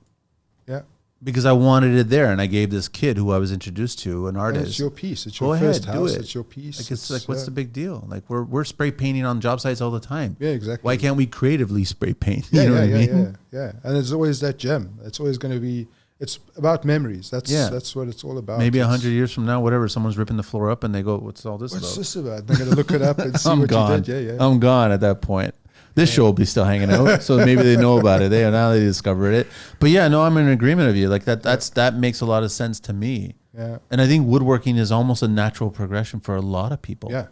yeah. Because I wanted it there, and I gave this kid who I was introduced to, an artist. And it's your piece. It's your first house. It's your piece. Like it's like, what's the big deal? Like we're spray painting on job sites all the time. Yeah, exactly. Why can't we creatively spray paint? You know what I mean? Yeah. And it's always that gem. It's always going to be. It's about memories. That's what it's all about. Maybe 100 years from now, whatever, someone's ripping the floor up, and they go, "What's all this about?" What's this about? They're going to look it up and see what gone. you did. Yeah. I'm gone at that point. This show will be still hanging out, so maybe they know about it. Now they discovered it. But yeah, no, I'm in agreement with you. Like that makes a lot of sense to me. Yeah. And I think woodworking is almost a natural progression for a lot of people. Yeah,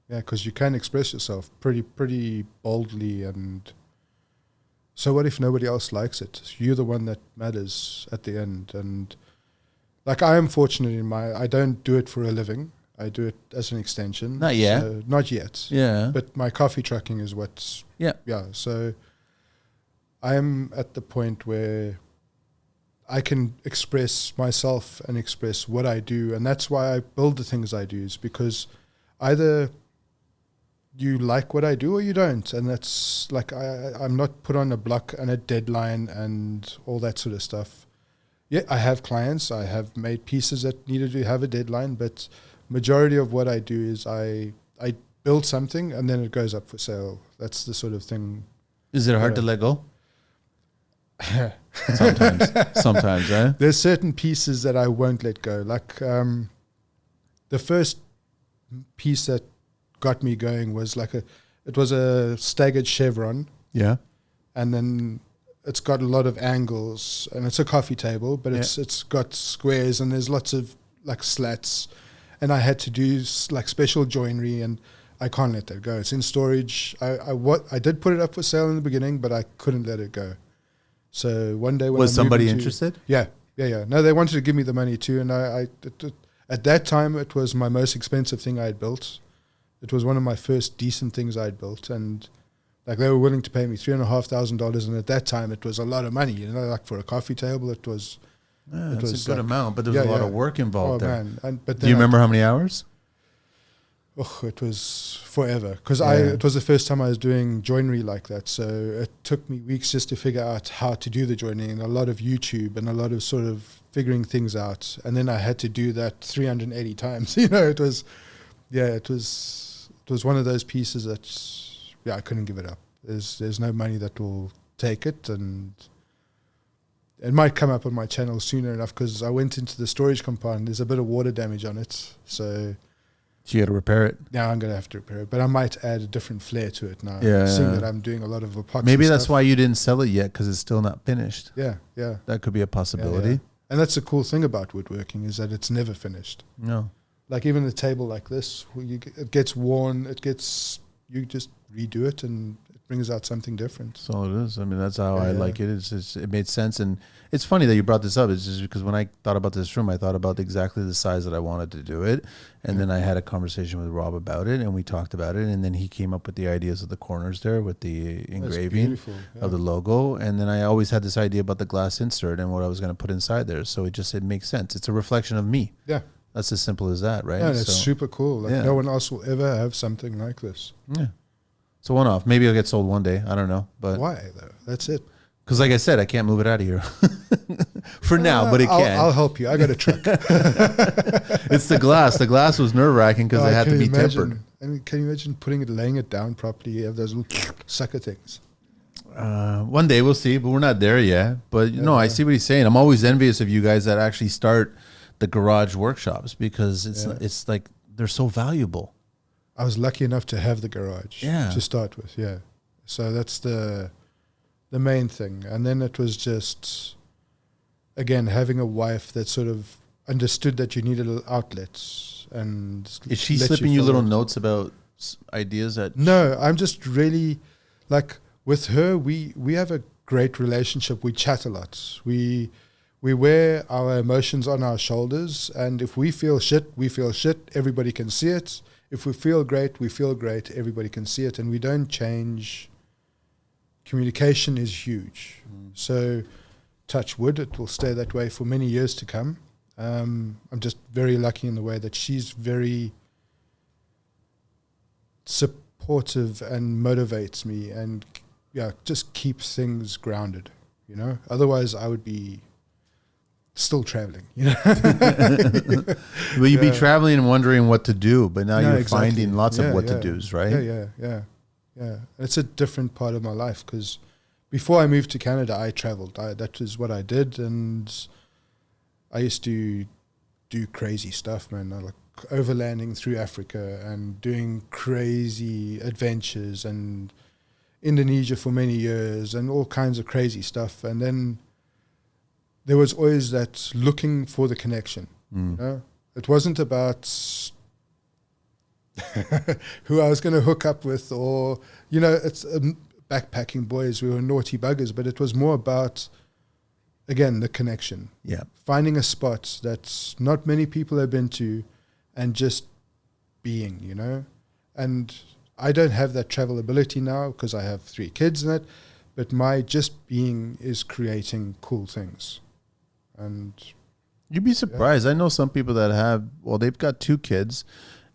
because you can express yourself pretty boldly. And so what if nobody else likes it? You're the one that matters at the end. And like I am fortunate I don't do it for a living. I do it as an extension. Not yet. So, not yet. Yeah. But my coffee trucking is what's... Yeah. Yeah. So I am at the point where I can express myself and express what I do. And that's why I build the things I do, is because either you like what I do or you don't. And that's like, I'm not put on a block and a deadline and all that sort of stuff. Yeah, I have clients. I have made pieces that needed to have a deadline, but... majority of what I do is I build something and then it goes up for sale. That's the sort of thing. Is it hard to let go? Sometimes, eh? There's certain pieces that I won't let go. Like the first piece that got me going was it was a staggered chevron. Yeah. And then it's got a lot of angles, and it's a coffee table, but it's got squares and there's lots of like slats. And I had to do like special joinery, and I can't let that go. It's in storage. I did put it up for sale in the beginning, but I couldn't let it go. So one day when was somebody interested? Yeah. No, they wanted to give me the money too, and at that time it was my most expensive thing I had built. It was one of my first decent things I'd built, and like they were willing to pay me $3,500, and at that time it was a lot of money. Like for a coffee table, it was Yeah, that's a good amount, but there was a lot of work involved there. Man. But do you remember how many hours? Oh, it was forever because it was the first time I was doing joinery like that. So it took me weeks just to figure out how to do the joinery, and a lot of YouTube and a lot of sort of figuring things out. And then I had to do that 380 times. It was one of those pieces that, I couldn't give it up. There's no money that will take it, and it might come up on my channel sooner enough because I went into the storage compartment. There's a bit of water damage on it, so you got to repair it. Yeah, I'm going to have to repair it, but I might add a different flair to it now. Yeah, seeing that I'm doing a lot of epoxy. Maybe that's why you didn't sell it yet, because it's still not finished. Yeah. That could be a possibility. Yeah. And that's the cool thing about woodworking is that it's never finished. No. Like even a table like this, it gets worn, you just redo it and it brings out something different. That's all it is. I mean, that's how I like it. It made sense. And it's funny that you brought this up. It's just because when I thought about this room, I thought about exactly the size that I wanted to do it. And then I had a conversation with Rob about it, and we talked about it. And then he came up with the ideas of the corners there with the engraving of the logo. And then I always had this idea about the glass insert and what I was going to put inside there. So it makes sense. It's a reflection of me. Yeah. That's as simple as that, right? Yeah, it's super cool. Like no one else will ever have something like this. Yeah. It's a one-off. Maybe it'll get sold one day. I don't know. But why, though? That's it. Because like I said, I can't move it out of here for now, but it can. I'll help you. I got a truck. It's the glass. The glass was nerve-wracking because it had to be tempered. I mean, can you imagine laying it down properly? You have those little sucker things. One day we'll see, but we're not there yet. But I see what he's saying. I'm always envious of you guys that actually start the garage workshops because it's like they're so valuable. I was lucky enough to have the garage to start with. Yeah. So that's the main thing. And then it was just, again, having a wife that sort of understood that you needed outlets. And is she slipping you little notes about ideas that? No, I'm just really like with her. We have a great relationship. We chat a lot. We wear our emotions on our shoulders, and if we feel shit, we feel shit. Everybody can see it. If we feel great, we feel great. Everybody can see it, and we don't change. Communication is huge. So, touch wood, it will stay that way for many years to come. I'm just very lucky in the way that she's very supportive and motivates me, and just keeps things grounded. Otherwise I would be still traveling, Will you be traveling and wondering what to do, but now you're finding lots of what to do's, right? Yeah. It's a different part of my life because before I moved to Canada, I traveled. That was what I did, and I used to do crazy stuff, man. I like overlanding through Africa and doing crazy adventures, and Indonesia for many years, and all kinds of crazy stuff. And then there was always that looking for the connection. It wasn't about who I was going to hook up with, or it's backpacking boys. We were naughty buggers, but it was more about, again, the connection. Yeah, finding a spot that not many people have been to, and just being. And I don't have that travel ability now because I have 3 kids in it, but my just being is creating cool things. And you'd be surprised. I know some people that they've got 2 kids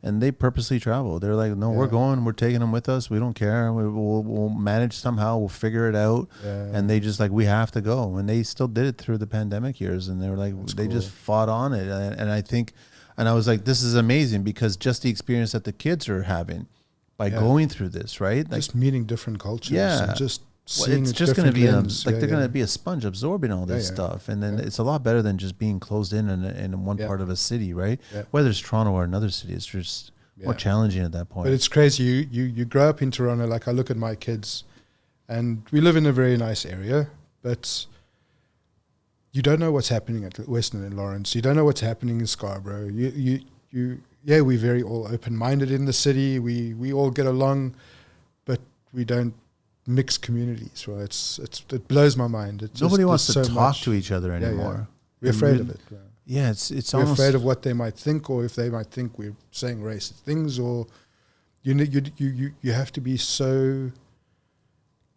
and they purposely travel. They're like, no, we're taking them with us. We don't care. We'll manage somehow. We'll figure it out. And they just we have to go. And they still did it through the pandemic years. And they were like, just fought on it. And I think, and I was like, this is amazing because just the experience that the kids are having by going through this, right? Just meeting different cultures. And just seeing it's just going to be they're going to be a sponge absorbing all this stuff, and then it's a lot better than just being closed in one part of a city, right? Whether it's Toronto or another city, it's just more challenging at that point. But it's crazy. You grow up in Toronto. Like I look at my kids, and we live in a very nice area, but you don't know what's happening at Western and Lawrence. You don't know what's happening in Scarborough. We're very all open-minded in the city. We all get along, but we don't mixed communities, right? It blows my mind. Nobody wants to talk to each other anymore. We're afraid of it. Yeah, it's we're almost afraid of what they might think, or if they might think we're saying racist things, or you have to be so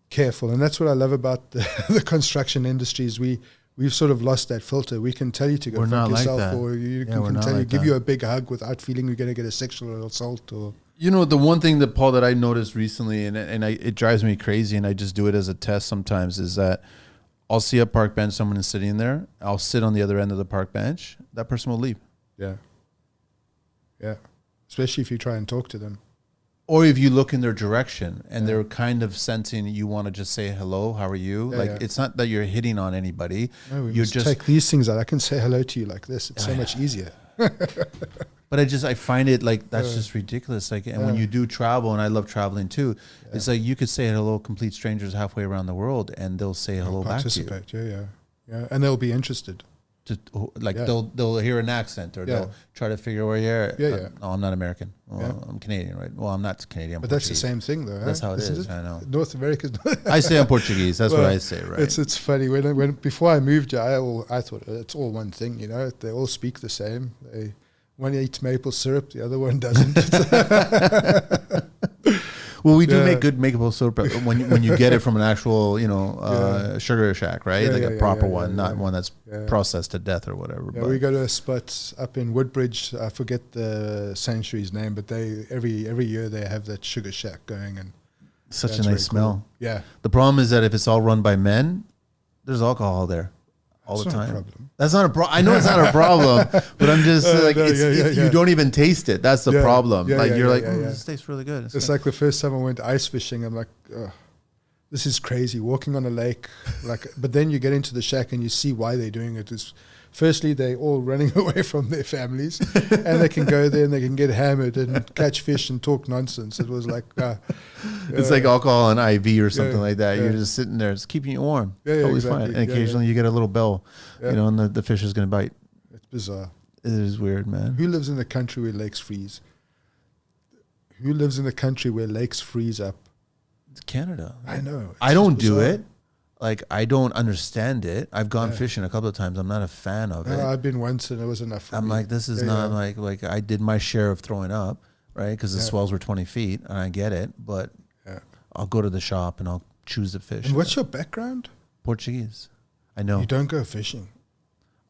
careful. And that's what I love about the construction industries. We we've sort of lost that filter. We can tell you to go We're fuck not like yourself, that. or you Yeah, we're can not tell you, like give that. you a big hug without feeling you're going to get a sexual assault. Or You know, the one thing that, Paul, that I noticed recently, it drives me crazy, and I just do it as a test sometimes, is that I'll see a park bench, someone is sitting there, I'll sit on the other end of the park bench, that person will leave. yeah, especially if you try and talk to them. Or if you look in their direction and they're kind of sensing you want to just say hello, how are you? Yeah, like yeah. it's not that you're hitting on anybody. No, we You're must just take these things out. I can say hello to you like this. It's so much easier. But I find it like that's just ridiculous. Like, and when you do travel, and I love traveling too, it's like you could say hello complete strangers halfway around the world, and they'll say hello back to you. Participate, yeah, and they'll be interested. They'll hear an accent, or they'll try to figure where you're at. Yeah. No, I'm not American. Well, I'm Canadian, right? Well, I'm not Canadian. But that's the same thing, though. That's how it Isn't is. I know. North America's. I say I'm Portuguese. That's what I say, right? It's funny when before I moved here, I thought it's all one thing. You know, they all speak the same. One eats maple syrup, the other one doesn't. Well, we do make good maple syrup when you get it from an actual, sugar shack, right? A proper one, not one that's processed to death or whatever. Yeah, we go to a spot up in Woodbridge. I forget the sanctuary's name, but they every year they have that sugar shack going, and such a nice smell. Cool. Yeah. The problem is that if it's all run by men, there's alcohol there all the time. Not a problem. That's not a problem. I know it's not a problem, but I'm just you don't even taste it. That's the problem. This tastes really good. It's like the first time I went ice fishing. I'm like, oh, this is crazy. Walking on a lake, but then you get into the shack and you see why they're doing it. Is firstly, they're all running away from their families, and they can go there and they can get hammered and catch fish and talk nonsense. It was like it's like alcohol and IV or something like that. You're just sitting there, it's keeping you warm. Totally exactly. fine. And occasionally you get a little bell, and the fish is going to bite. It's bizarre. It is weird, man. Who lives in a country where lakes freeze? Who lives in a country where lakes freeze up? It's Canada. I know. I don't do it. Like, I don't understand it. I've gone fishing a couple of times. I'm not a fan of it. I've been once and it was enough for me. I'm like, this is not like I did my share of throwing up, right? Because the swells were 20 feet, and I get it. But I'll go to the shop and I'll choose the fish. And what's your background? Portuguese. I know. You don't go fishing.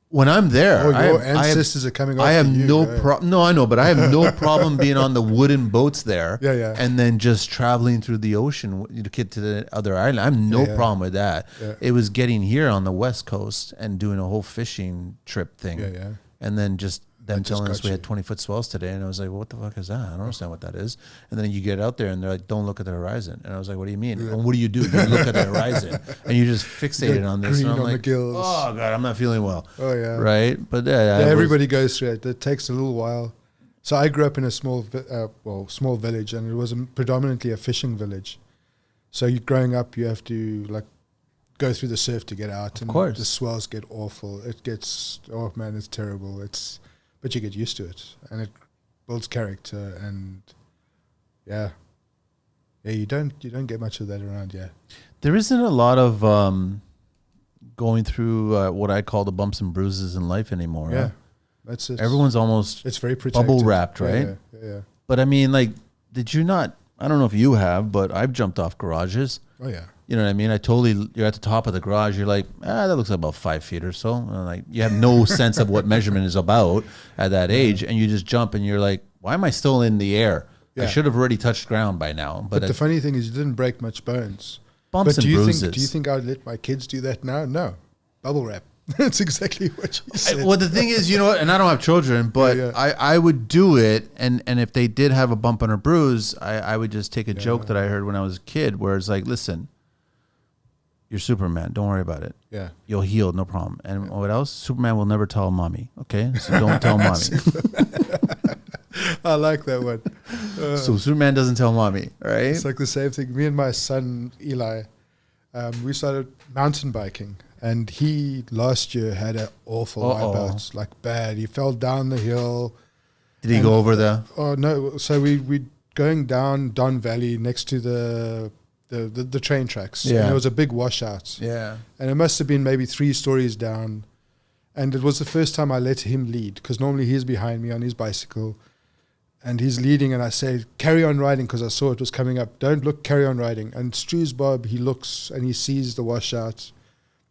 When I'm there, your ancestors are coming after you. I have no problem. No, I know, but I have no problem being on the wooden boats there. And then just traveling through the ocean to get to the other island. I have no problem with that. It was getting here on the West Coast and doing a whole fishing trip thing. And then just them telling us we had 20-foot swells today, and I was like, well, what the fuck is that? I don't understand what that is. And then you get out there and they're like, don't look at the horizon. And I was like, what do you mean? And what do? You look at the horizon and you just fixated on this. And I'm like, oh God, I'm not feeling well. Oh yeah. Right. But everybody goes through it. It takes a little while. So I grew up in a small village, and it was predominantly a fishing village. So growing up, you have to go through the surf to get out, and the swells get awful. It gets, oh man, it's terrible. But you get used to it, and it builds character, and you don't get much of that around. There isn't a lot of going through what I call the bumps and bruises in life anymore. Yeah, that's it. Everyone's almost very protected. Bubble wrapped, right? Yeah. But I mean, like, did you not? I don't know if you have, but I've jumped off garages. Oh yeah. You know what I mean? You're at the top of the garage. You're like, that looks like about 5 feet or so. And like, you have no sense of what measurement is about at that age. And you just jump and you're like, why am I still in the air? I should have already touched ground by now. But the funny thing is you didn't break much bones. Bumps and bruises. Do you think I'd let my kids do that now? No. Bubble wrap. That's exactly what you said. Well, the thing is, and I don't have children, but I would do it. And if they did have a bump and a bruise, I would just take a joke that I heard when I was a kid, where it's like, listen, you're Superman. Don't worry about it. Yeah. You'll heal. No problem. And what else? Superman will never tell mommy. Okay. So don't tell mommy. I like that one. So Superman doesn't tell mommy, right? It's like the same thing. Me and my son, Eli, we started mountain biking. And he last year had an awful wipeout, like bad. He fell down the hill. Did he go over there? Oh no! So we going down Don Valley next to the train tracks. Yeah. And there was a big washout. Yeah. And it must have been maybe 3 stories down. And it was the first time I let him lead, because normally he's behind me on his bicycle, and he's leading. And I say, "Carry on riding," because I saw it was coming up. Don't look, carry on riding. And Stru's Bob, he looks and he sees the washout.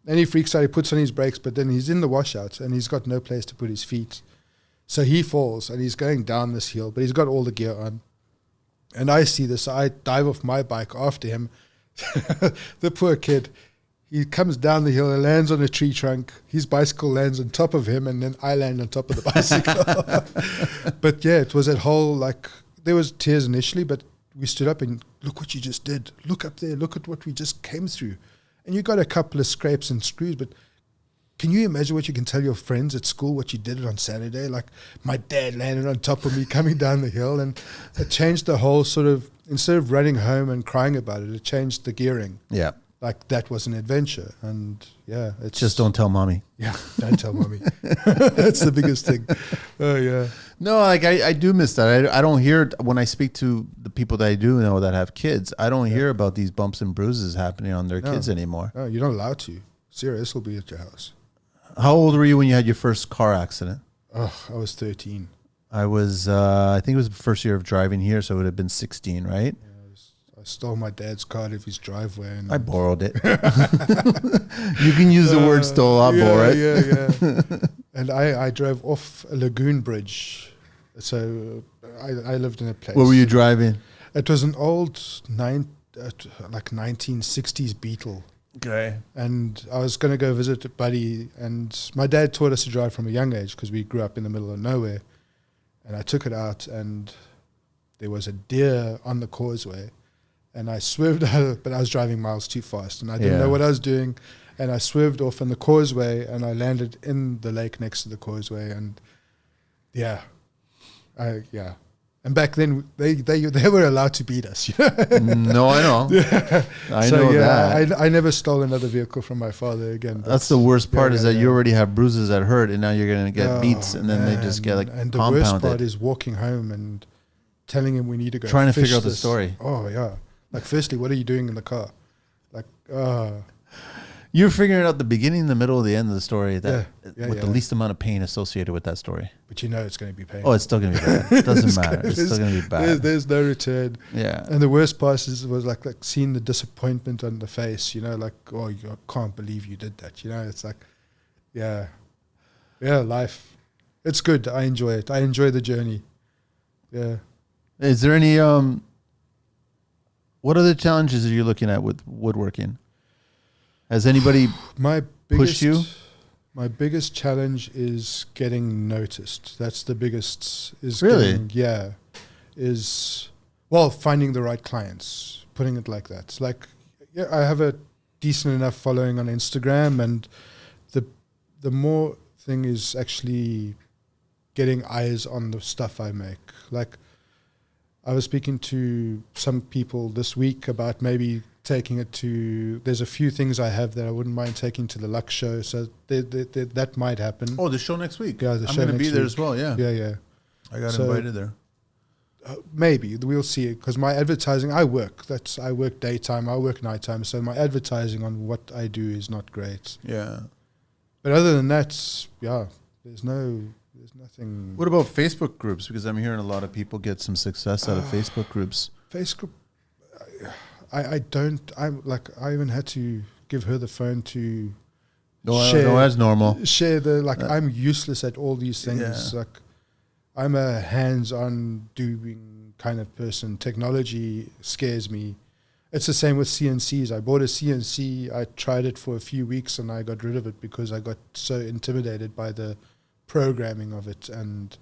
And he freaks out, he puts on his brakes, but then he's in the washout and he's got no place to put his feet. So he falls and he's going down this hill, but he's got all the gear on. And I see this, so I dive off my bike after him. The poor kid, he comes down the hill and lands on a tree trunk. His bicycle lands on top of him, and then I land on top of the bicycle. But yeah, it was that whole, like, there was tears initially, but we stood up and look what you just did. Look up there, look at what we just came through. And you got a couple of scrapes and screws, but can you imagine what you can tell your friends at school, what you did on Saturday? Like, my dad landed on top of me coming down the hill, and it changed the whole sort of, instead of running home and crying about it, it changed the gearing. Yeah. Like, that was an adventure. And yeah, it's Just don't tell mommy. Yeah, don't tell mommy. That's the biggest thing. Oh, yeah. No, like I do miss that. I don't hear, when I speak to the people that I do know that have kids, I don't hear about these bumps and bruises happening on their kids anymore. No, you're not allowed to. Serious will be at your house. How old were you when you had your first car accident? Oh, I was 13. I was, I think it was the first year of driving here, so it would have been 16, right? Yeah, I stole my dad's car out of his driveway. And I borrowed it. You can use the word stole, I'll borrow it. Yeah. And I drove off a lagoon bridge. So I lived in a place. What were you driving? It was an old 1960s Beetle. Okay. And I was going to go visit a buddy, and my dad taught us to drive from a young age because we grew up in the middle of nowhere. And I took it out, and there was a deer on the causeway, and I swerved out, but I was driving miles too fast, and I didn't know what I was doing, and I swerved off on the causeway, and I landed in the lake next to the causeway, and And back then, they were allowed to beat us. No, I know. I know that. I never stole another vehicle from my father again. That's the worst part is that you already have bruises that hurt, and now you're going to get beats, and then they just get and compounded. And the worst part is walking home and telling him we need to go trying to fish figure out the this. story. Oh, yeah. Like, firstly, what are you doing in the car? Like, You're figuring out the beginning, the middle, the end of the story with the yeah. least amount of pain associated with that story. But you know it's going to be painful. Oh, it's still going to be bad. It doesn't matter. It's still going to be bad. There's no return. Yeah. And the worst part was like seeing the disappointment on the face, like, oh, I can't believe you did that. It's like, yeah, life. It's good. I enjoy it. I enjoy the journey. Yeah. Is there any, what other challenges are you looking at with woodworking? Has anybody pushed you? My biggest challenge is getting noticed. That's the biggest. Finding the right clients. Putting it like that. It's like, I have a decent enough following on Instagram, and the more thing is actually getting eyes on the stuff I make. Like, I was speaking to some people this week about maybe taking it to, there's a few things I have that I wouldn't mind taking to the Lux show, so that might happen. Oh, the show next week. Yeah, I'm going to be there as well, yeah. Yeah. I got invited there. Maybe, we'll see it, because my advertising, I work daytime, I work nighttime, so my advertising on what I do is not great. Yeah. But other than that, there's nothing. What about Facebook groups? Because I'm hearing a lot of people get some success out of Facebook groups. Facebook, I even had to give her the phone to share. No, that's normal. Share I'm useless at all these things. Yeah. Like, I'm a hands-on doing kind of person. Technology scares me. It's the same with CNCs. I bought a CNC. I tried it for a few weeks and I got rid of it because I got so intimidated by the programming of it and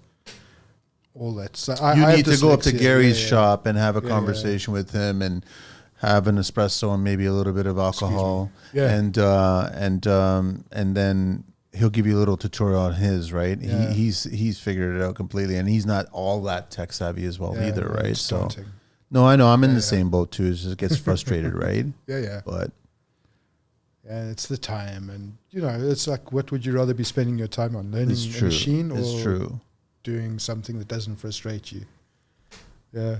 all that. So you need to go up to Gary's shop and have a conversation with him and have an espresso and maybe a little bit of alcohol. Yeah. And then he'll give you a little tutorial on his, right? Yeah. He's figured it out completely, and he's not all that tech savvy as well either, right? So daunting. No, I know I'm in the same boat too. It just gets frustrated, right? Yeah. But it's the time, and it's like, what would you rather be spending your time on? Learning a machine or doing something that doesn't frustrate you? Yeah.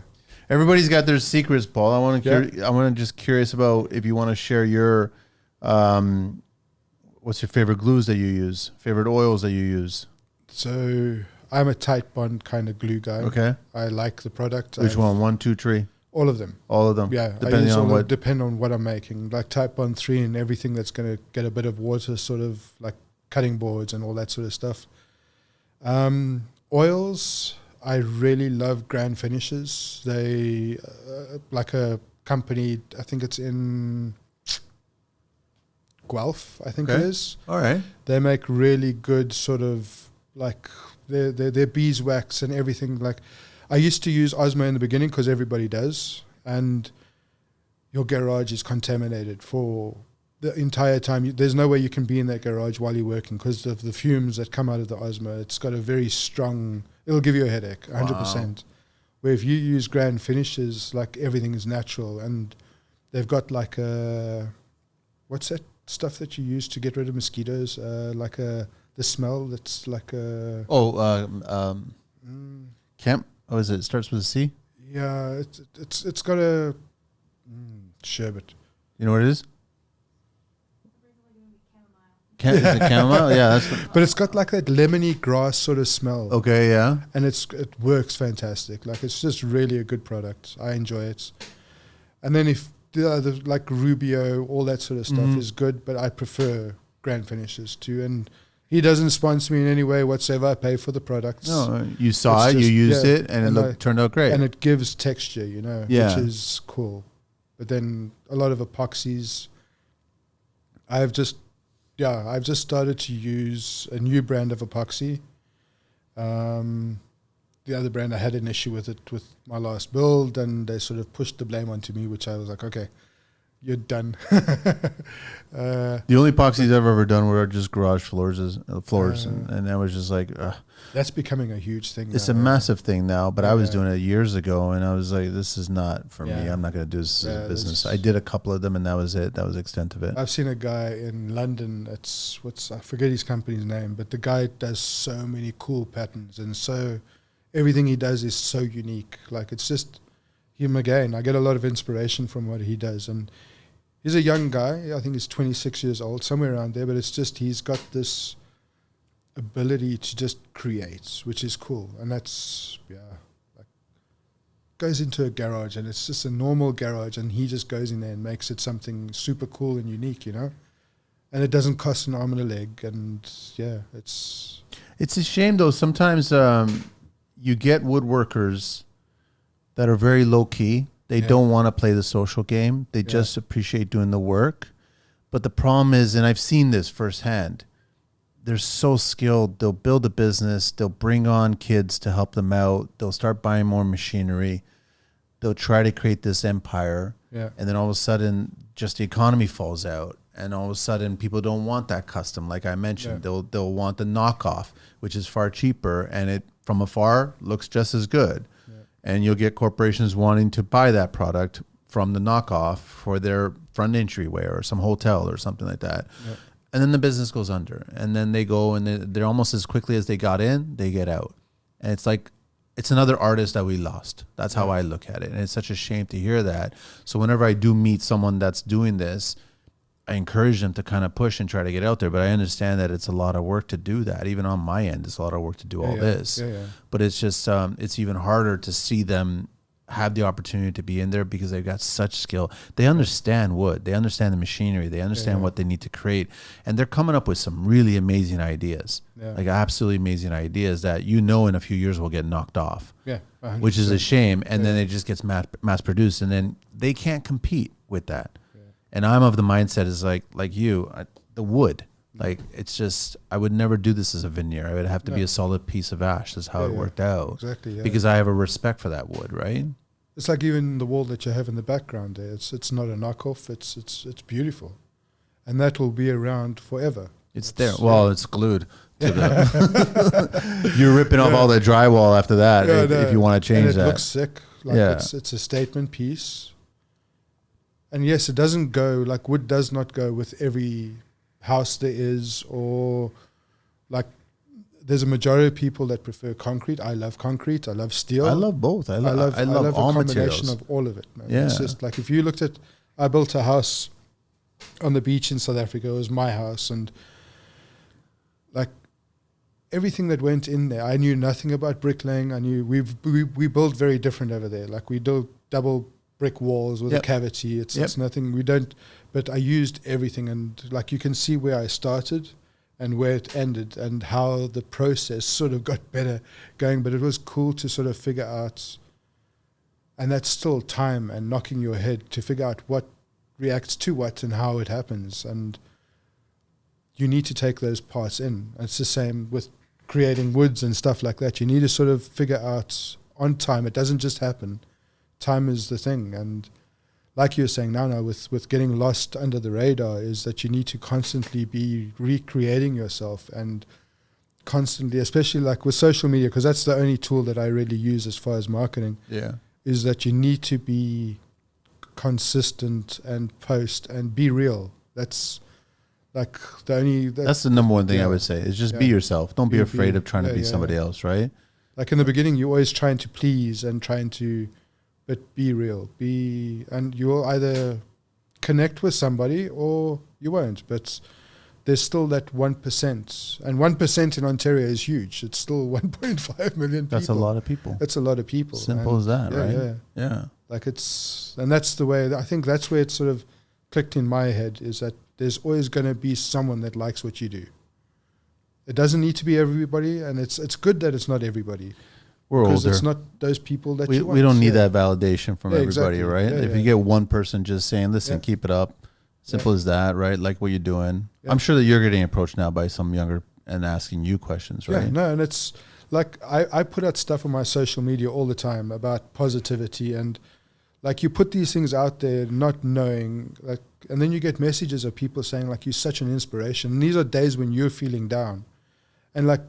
Everybody's got their secrets, Paul. I want to just curious about if you want to share your what's your favorite glues that you use? Favorite oils that you use? So I'm a tight bond kind of glue guy. Okay. I like the product. Which one? 1, 2, 3. All of them. All of them. Yeah, Depending on what. depend on what I'm making. Like Type 1-3 and everything that's going to get a bit of water, sort of like cutting boards and all that sort of stuff. Oils, I really love Grand Finishes. They like a company, I think it's in Guelph, I think it is. All right. They make really good sort of like their beeswax and everything. Like I used to use Osmo in the beginning because everybody does, and your garage is contaminated for the entire time. There's no way you can be in that garage while you're working because of the fumes that come out of the Osmo. It's got a very strong, it'll give you a headache, 100%. Wow. Where if you use Grand Finishes, like everything is natural, and they've got like a, what's that stuff that you use to get rid of mosquitoes? The smell that's like a... Camp? Oh, is it starts with a C? Yeah, it's got a sherbet. You know what it is? Is it chamomile? Yeah, that's. But it's got like that lemony grass sort of smell. Okay, yeah. And it works fantastic. Like it's just really a good product. I enjoy it. And then if the other like Rubio, all that sort of stuff is good, but I prefer Grand Finishes too. And he doesn't sponsor me in any way whatsoever. I pay for the products. No, you saw it, you used it, and it turned out great. And it gives texture, yeah. which is cool. But then a lot of epoxies. I've just started to use a new brand of epoxy. The other brand, I had an issue with it with my last build, and they sort of pushed the blame onto me, which I was like, okay, you're done. The only epoxies I've ever done were just garage floors, and that was just like... that's becoming a huge thing. It's a massive thing now, but I was doing it years ago, and I was like, this is not for me. I'm not going to do this as a business. I did a couple of them, and that was it. That was the extent of it. I've seen a guy in London, I forget his company's name, but the guy does so many cool patterns, and so everything he does is so unique. Like, it's just him again. I get a lot of inspiration from what he does, and he's a young guy. I think he's 26 years old, somewhere around there, but it's just he's got this ability to just create, which is cool. And that's like goes into a garage, and it's just a normal garage, and he just goes in there and makes it something super cool and unique, and it doesn't cost an arm and a leg. And it's a shame though. Sometimes you get woodworkers that are very low key. They don't want to play the social game. They just appreciate doing the work. But the problem is, and I've seen this firsthand, they're so skilled. They'll build a business. They'll bring on kids to help them out. They'll start buying more machinery. They'll try to create this empire. Yeah. And then all of a sudden, just the economy falls out. And all of a sudden, people don't want that custom. Like I mentioned, they'll want the knockoff, which is far cheaper, and it from afar looks just as good. Yeah. And you'll get corporations wanting to buy that product from the knockoff for their front entryway or some hotel or something like that. Yeah. And then the business goes under, and then they go, and they're almost as quickly as they got in, they get out. And it's like, it's another artist that we lost. That's how I look at it. And it's such a shame to hear that. So whenever I do meet someone that's doing this, I encourage them to kind of push and try to get out there. But I understand that it's a lot of work to do that. Even on my end, it's a lot of work to do all this. Yeah, yeah. But it's just, it's even harder to see them have the opportunity to be in there because they've got such skill. They understand wood. They understand the machinery. They understand what they need to create. And they're coming up with some really amazing ideas, like absolutely amazing ideas that in a few years will get knocked off, 100%. Which is a shame. And then it just gets mass produced, and then they can't compete with that. Yeah. And I'm of the mindset is like you, the wood. Like, it's just, I would never do this as a veneer. I would have to be a solid piece of ash. That's how it worked out. Exactly. Yeah. Because I have a respect for that wood, right? It's like even the wall that you have in the background there. It's not a knockoff. It's beautiful, and that will be around forever. It's there. Well, it's glued to the. You're ripping off all the drywall after that if you want to change that. It looks sick. Like it's a statement piece. And yes, it doesn't go like wood does not go with every house there is, or like there's a majority of people that prefer concrete. I love concrete. I love steel. I love both. I love all a combination materials. of all of it, man. Yeah. It's just like if you looked at, I built a house on the beach in South Africa. It was my house, and like everything that went in there, I knew nothing about bricklaying. I knew we built very different over there. Like we do double brick walls with a cavity. It's nothing. We don't. But I used everything, and like you can see where I started and where it ended, and how the process sort of got better going. But it was cool to sort of figure out, and that's still time and knocking your head to figure out what reacts to what and how it happens, and you need to take those parts in. It's the same with creating woods and stuff like that. You need to sort of figure out on time. It doesn't just happen. Time is the thing. And like you were saying now with getting lost under the radar, is that you need to constantly be recreating yourself, and constantly, especially like with social media, because that's the only tool that I really use as far as marketing, is that you need to be consistent and post and be real. That's like the only... That's the number one thing I would say, is just be yourself. Don't be afraid of trying to be somebody else, right? Like in the beginning, you're always trying to please and trying to... But be real. And you'll either connect with somebody or you won't. But there's still that 1%. And 1% in Ontario is huge. It's still 1.5 million people. That's a lot of people. That's a lot of people. Simple as that, right? Yeah. Like it's... And that's the way... I think that's where it sort of clicked in my head, is that there's always going to be someone that likes what you do. It doesn't need to be everybody, and it's good that it's not everybody. We're older. Because it's not those people that you want. We don't need that validation from everybody, exactly. right? If you get one person just saying, listen, keep it up, simple as that, right? Like what you're doing. I'm sure that you're getting approached now by some younger and asking you questions, right? Yeah, no, and it's like I put out stuff on my social media all the time about positivity, and like you put these things out there not knowing, like, and then you get messages of people saying like, you're such an inspiration. And these are days when you're feeling down. And like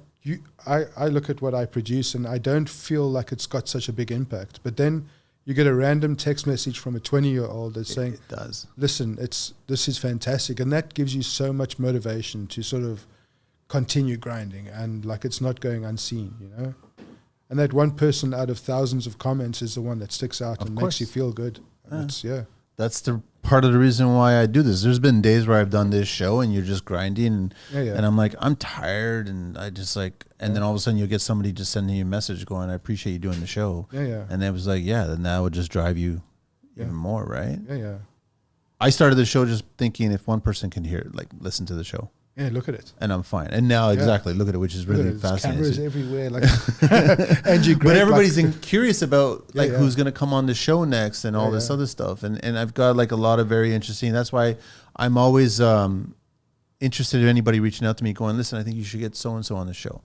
I look at what I produce and I don't feel like it's got such a big impact. But then you get a random text message from a 20-year-old that's saying, it does. Listen, this is fantastic. And that gives you so much motivation to sort of continue grinding, and like it's not going unseen, you know? And that one person out of thousands of comments is the one that sticks out and makes you feel good. That's the part of the reason why I do this. There's been days where I've done this show and you're just grinding and I'm like, I'm tired, and I just like, and then all of a sudden you'll get somebody just sending you a message going, I appreciate you doing the show. And it was like, then that would just drive you even more, right? I started the show just thinking if one person can hear it, like listen to the show. Yeah, look at it. And I'm fine. And now look at it, which is really fascinating. Cameras everywhere, like, and you. But everybody's curious about like who's going to come on the show next and all this other stuff. And I've got like a lot of very interesting. That's why I'm always interested in anybody reaching out to me, going, listen, I think you should get so and so on the show.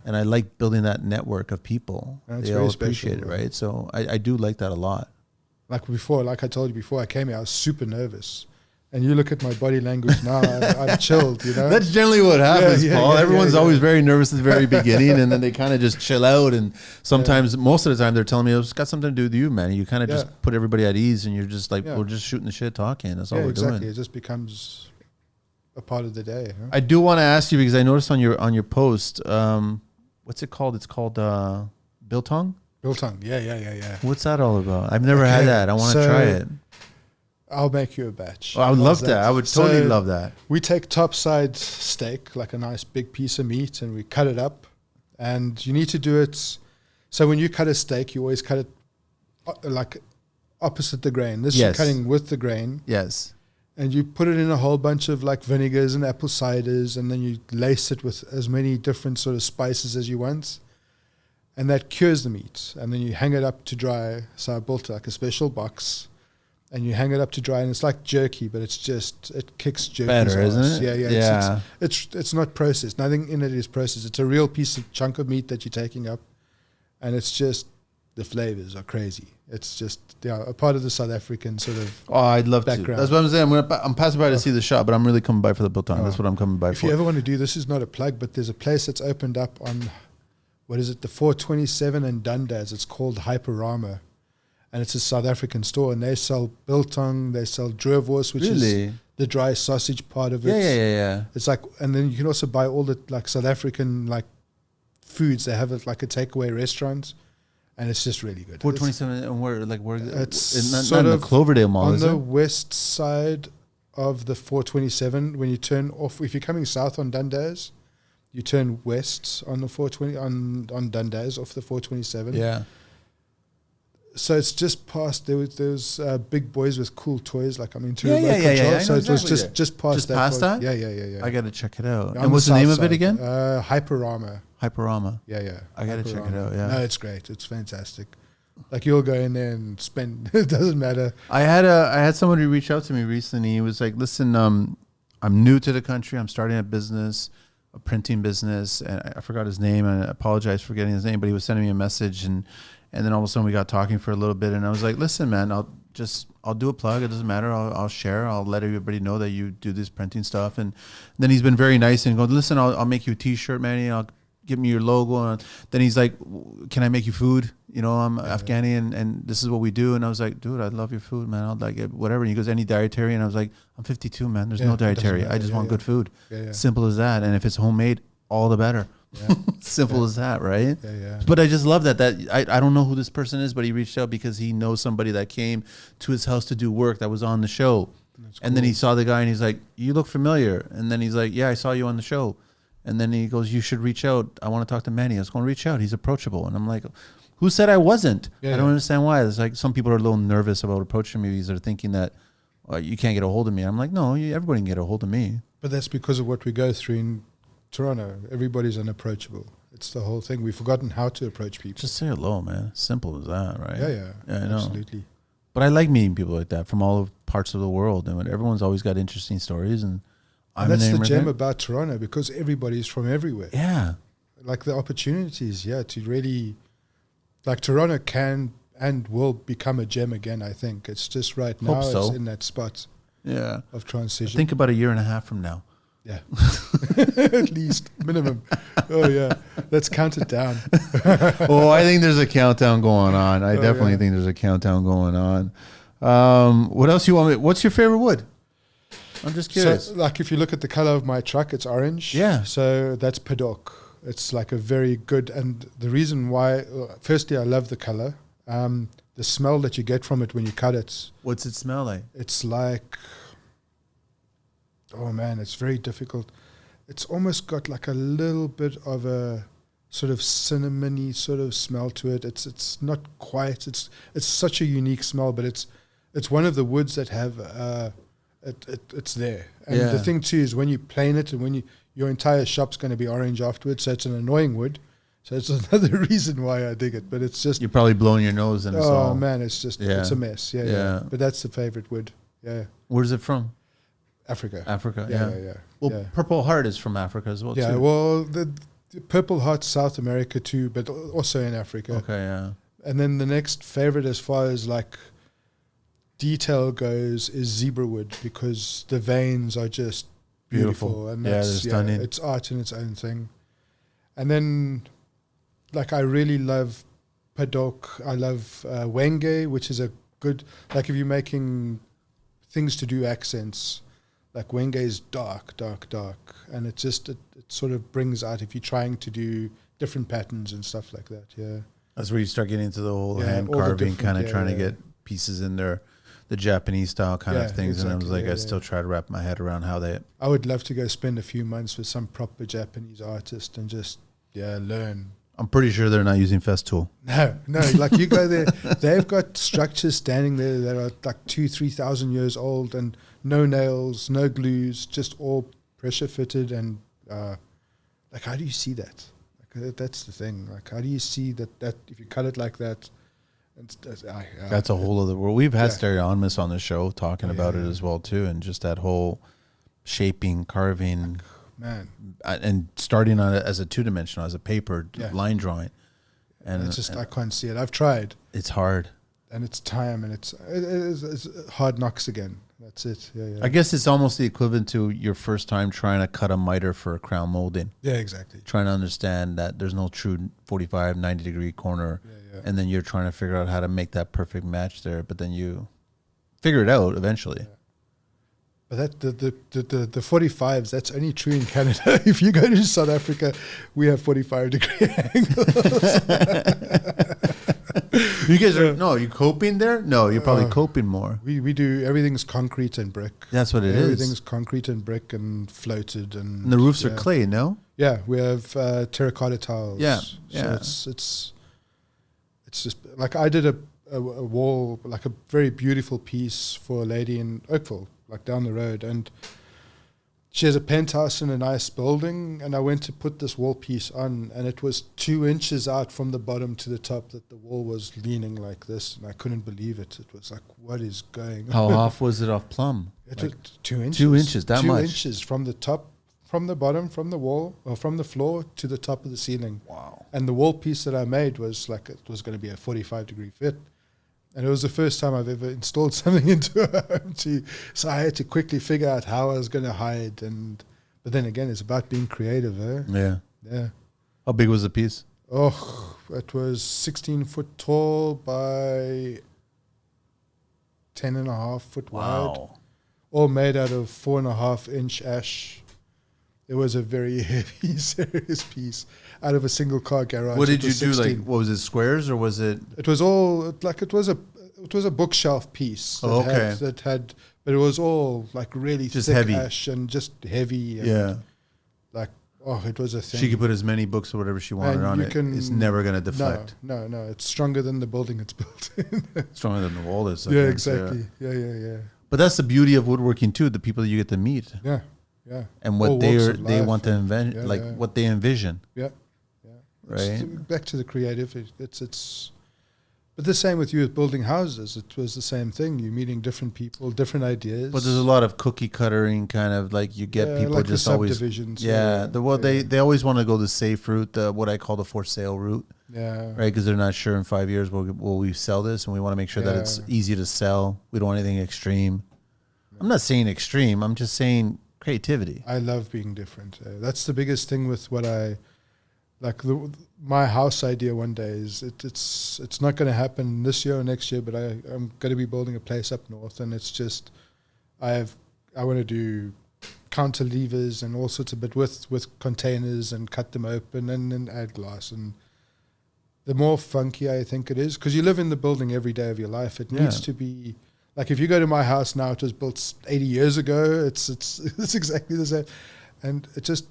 And I like building that network of people. They all appreciate it, right? So I do like that a lot. Like I told you before I came here, I was super nervous. And you look at my body language now, I'm chilled, you know? That's generally what happens, Paul. Everyone's always very nervous at the very beginning, and then they kind of just chill out. And sometimes, most of the time, they're telling me, it's got something to do with you, man. You kind of just put everybody at ease, and you're just like, we're just shooting the shit, talking. That's all we're doing. It just becomes a part of the day. Huh? I do want to ask you, because I noticed on your post, what's it called? It's called biltong? Biltong, yeah. What's that all about? I've never had that. I want to try it. I'll make you a batch. Oh, I would love that. I would totally love that. We take topside steak, like a nice big piece of meat, and we cut it up. And you need to do it. So when you cut a steak, you always cut it like opposite the grain. This is cutting with the grain. Yes. And you put it in a whole bunch of like vinegars and apple ciders, and then you lace it with as many different sort of spices as you want. And that cures the meat. And then you hang it up to dry. So I built like a special box. And you hang it up to dry, and it's like jerky, but it's just, it kicks jerky. Better, isn't it? Yeah. It's not processed. Nothing in it is processed. It's a real chunk of meat that you're taking up, and it's just, the flavors are crazy. It's just a part of the South African sort of I'd love background. to. That's what I'm saying. I'm passing by to see the shop, but I'm really coming by for the biltong. That's what I'm coming by for. If you ever want to do, this is not a plug, but there's a place that's opened up on, the 427 and Dundas. It's called Hyperama. And it's a South African store, and they sell biltong, they sell droevoors, which is the dry sausage part of it. Yeah. It's like, and then you can also buy all the like South African like foods. They have it like a takeaway restaurant, and it's just really good. 427, and where it's not in the Cloverdale Mall, on the west side of the 427. When you turn off, if you're coming south on Dundas, you turn west on the 420 on Dundas off the 427. Yeah. So it's just past. There was Big Boys with Cool Toys. Like I'm into Yeah, remote yeah, yeah, control. yeah. I So know it was exactly just past Just that. past that? Yeah. I got to check it out. On And what's the south name of side. it again? Hyperama. Hyperama. Yeah. I got to check it Hyperama. out, yeah. No, it's great. It's fantastic. Like you'll go in there and spend. It doesn't matter. I had somebody reach out to me recently. He was like, "Listen, I'm new to the country. I'm starting a business, a printing business, and I forgot his name. And I apologize for getting his name, but he was sending me a message, and then all of a sudden we got talking for a little bit, and I was like, "Listen, man, I'll do a plug. It doesn't matter. I'll share. I'll let everybody know that you do this printing stuff." And then he's been very nice and go, "Listen, I'll make you a T-shirt, Manny. I'll give me your logo." And then he's like, "Can I make you food? You know, I'm Afghani and this is what we do." And I was like, "Dude, I love your food, man. I'll like it, whatever." And he goes, "Any dietary?" And I was like, "I'm 52, man. There's no dietary. I just want good food. Simple as that. And if it's homemade, all the better." Yeah. Simple as that, right? Yeah. But I just love that I don't know who this person is, but he reached out because he knows somebody that came to his house to do work that was on the show. And then he saw the guy and he's like, "You look familiar." And then he's like, "Yeah, I saw you on the show." And then he goes, "You should reach out. I want to talk to Manny." I was going to reach out. He's approachable. And I'm like, who said I wasn't? I don't understand why. It's like some people are a little nervous about approaching me because they're thinking that you can't get a hold of me. I'm like, no, everybody can get a hold of me. But that's because of what we go through in Toronto. Everybody's unapproachable. It's the whole thing. We've forgotten how to approach people. Just say hello, man. Simple as that, right? Yeah, I know. Absolutely. But I like meeting people like that from all parts of the world. And everyone's always got interesting stories. And that's the gem about Toronto because everybody's from everywhere. Yeah. Like the opportunities, to really, like Toronto can and will become a gem again, I think. It's just right now it's in that spot of transition. I think about a year and a half from now. Yeah. At least, minimum. Oh, yeah. Let's count it down. Oh, I think there's a countdown going on. I definitely think there's a countdown going on. What else you want me? What's your favorite wood? I'm just curious. So, like, if you look at the color of my truck, it's orange. Yeah. So that's Padok. It's like a very good, and the reason why, firstly, I love the color. The smell that you get from it when you cut it. What's it smell like? It's like, oh man, it's very difficult. It's almost got like a little bit of a sort of cinnamony sort of smell to it. It's not quite. It's such a unique smell, but it's one of the woods that have it's there. And the thing too is when you plane it and when your entire shop's going to be orange afterwards, so it's an annoying wood. So it's another reason why I dig it. But it's just you're probably blowing your nose and it's all. Man, it's just it's a mess. Yeah. But that's the favorite wood. Yeah. Where's it from? Africa. Yeah. Well, Purple Heart is from Africa as well. Yeah. Too. Well, the Purple Heart, South America too, but also in Africa. Okay. Yeah. And then the next favorite, as far as like detail goes, is zebra wood because the veins are just beautiful. And they're stunning. It's art in its own thing. And then, like, I really love Padok. I love Wenge, which is a good, like if you're making things to do accents, like Wenge is dark. And it sort of brings out if you're trying to do different patterns and stuff like that. Yeah. That's where you start getting into the whole hand carving, kind of trying to get pieces in there, the Japanese style kind of things. Exactly, and I was like, I still try to wrap my head around how they. I would love to go spend a few months with some proper Japanese artist and just learn. I'm pretty sure they're not using Festool. No. Like you go there, they've got structures standing there that are like 2,000-3,000 years old and no nails, no glues, just all pressure fitted. And like, how do you see that? Like, that's the thing. Like, how do you see that if you cut it like that? That's a whole other world. We've had Stereonomist on the show talking about it as well too, and just that whole shaping, carving. Man, and starting on it as a two-dimensional, as a paper line drawing, and it's just I can't see it. I've tried. It's hard, and it's time, and it's hard knocks again. That's it. Yeah. I guess it's almost the equivalent to your first time trying to cut a miter for a crown molding. Yeah, exactly. Trying to understand that there's no true 45, 90-degree corner, and then you're trying to figure out how to make that perfect match there. But then you figure it out eventually. Yeah. But that the 45s, that's only true in Canada. If you go to South Africa, we have 45-degree angles. You guys are you coping there? No, you're probably coping more. We do everything's concrete and brick. That's what it is. Everything's concrete and brick and floated and the roofs are clay. No. Yeah, we have terracotta tiles. Yeah. So it's just like I did a a wall, like a very beautiful piece for a lady in Oakville, like down the road. And she has a penthouse in a nice building, and I went to put this wall piece on, and it was 2 inches out from the bottom to the top that the wall was leaning like this, and I couldn't believe it. It was like, what is going on? How off was it off plumb? It was 2 inches. 2 inches, that much? 2 inches from the top, from the bottom, from the wall, or from the floor to the top of the ceiling. Wow. And the wall piece that I made was like, it was going to be a 45-degree fit. And it was the first time I've ever installed something into a home. So I had to quickly figure out how I was going to hide. But then again, it's about being creative, eh? Yeah. Yeah. How big was the piece? Oh, it was 16 foot tall by 10.5 foot wide. All made out of 4.5-inch ash. It was a very heavy, serious piece out of a single car garage. What did you do? Like, what was it? Squares or was it? It was all like it was a bookshelf piece. That had, but it was all like really just thick heavy ash and just heavy. And yeah. Like, oh, it was a thing. She could put as many books or whatever she wanted and on it. It's never going to deflect. No. It's stronger than the building it's built in. Stronger than the wall is. Yeah, exactly. Yeah. But that's the beauty of woodworking too. The people that you get to meet. Yeah. And what they want to invent, what they envision. Yeah. Right. Back to the creative. It's. But the same with you with building houses. It was the same thing. You're meeting different people, different ideas. But there's a lot of cookie cuttering kind of like you get people like just the always. Subdivisions. They always want to go the safe route, what I call the for sale route. Yeah. Right, because they're not sure in 5 years will we sell this, and we want to make sure that it's easy to sell. We don't want anything extreme. I'm not saying extreme. I'm just saying creativity. I love being different. That's the biggest thing with what I like. My house idea one day is it's not going to happen this year or next year, but I'm going to be building a place up north, and it's just I want to do cantilevers and all sorts of bit with containers and cut them open and then add glass. And the more funky I think it is, because you live in the building every day of your life, it needs to be. Like if you go to my house now, it was built 80 years ago. It's exactly the same, and it just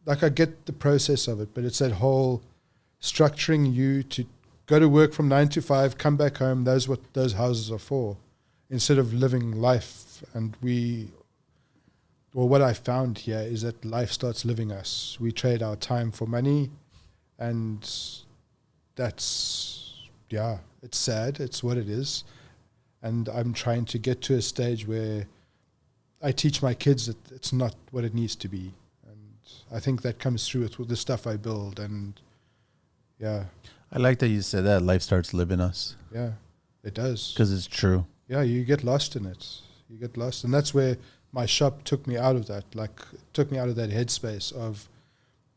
like I get the process of it, but it's that whole structuring you to go to work from 9 to 5, come back home. That's what those houses are for, instead of living life. And what I found here is that life starts living us. We trade our time for money, and that's it's sad. It's what it is. And I'm trying to get to a stage where I teach my kids that it's not what it needs to be. And I think that comes through with the stuff I build. And yeah. I like that you said that. Life starts living us. Yeah, it does. Because it's true. Yeah, you get lost in it. You get lost. And that's where my shop took me out of that. Like, took me out of that headspace of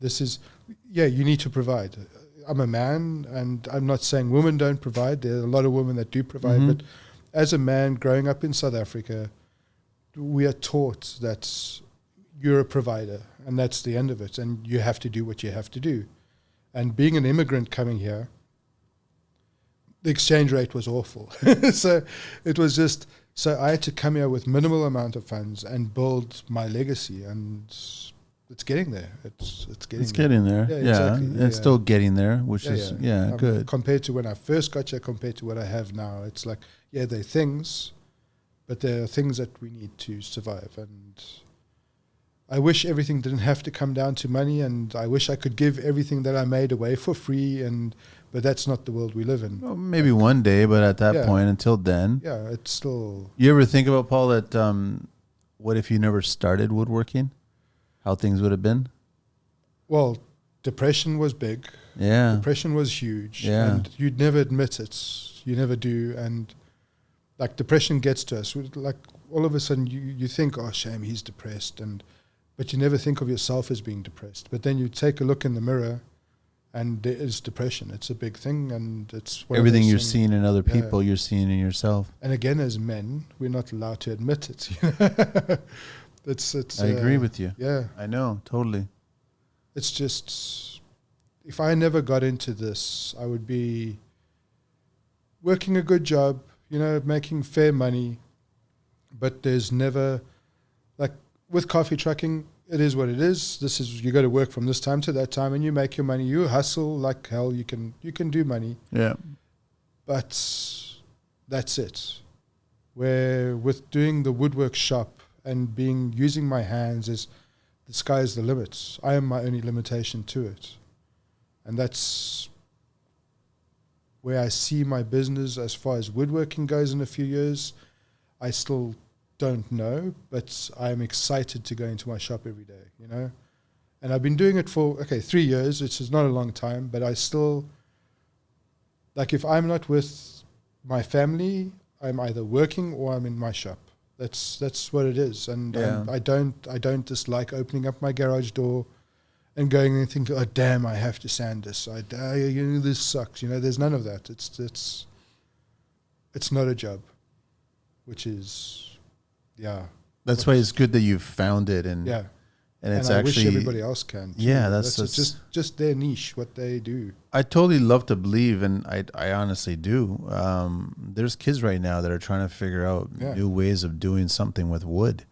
you need to provide. I'm a man, and I'm not saying women don't provide. There are a lot of women that do provide, but as a man growing up in South Africa, we are taught that you're a provider and that's the end of it, and you have to do what you have to do. And being an immigrant coming here, the exchange rate was awful. So it was just, so I had to come here with minimal amount of funds and build my legacy, and it's getting there. It's getting there. Yeah, exactly. It's still getting there, which is good. Compared to when I first got here, compared to what I have now, it's like, there are things, but there are things that we need to survive. And I wish everything didn't have to come down to money, and I wish I could give everything that I made away for free, but that's not the world we live in. Well, maybe one day, but at that point, until then. Yeah, it's still... You ever think about, Paul, that what if you never started woodworking? How things would have been? Well, depression was big. Yeah. Depression was huge. Yeah. And you'd never admit it. You never do. And like depression gets to us. Like all of a sudden you think, oh, shame, he's depressed. But you never think of yourself as being depressed. But then you take a look in the mirror and there is depression. It's a big thing. And it's everything you're seeing in other people, you're seeing in yourself. And again, as men, we're not allowed to admit it. It's. I agree with you. Yeah. I know, totally. It's just, if I never got into this, I would be working a good job, making fair money, but there's never, like with coffee trucking, it is what it is. You go to work from this time to that time and you make your money, you hustle like hell, you can do money. Yeah. But that's it. Where with doing the woodwork shop and using my hands is the sky's the limit. I am my only limitation to it. And that's where I see my business as far as woodworking goes in a few years. I still don't know, but I'm excited to go into my shop every day, you know? And I've been doing it for, 3 years, which is not a long time, but I still, like if I'm not with my family, I'm either working or I'm in my shop. That's what it is. And I don't dislike opening up my garage door and going and thinking, oh damn, I have to sand this. This sucks. You know, there's none of that. It's not a job, which is, That's why it's good that you've found it, and it's I actually wish everybody else can. Too. Yeah, that's just their niche, what they do. I totally love to believe, and I honestly do. There's kids right now that are trying to figure out new ways of doing something with wood.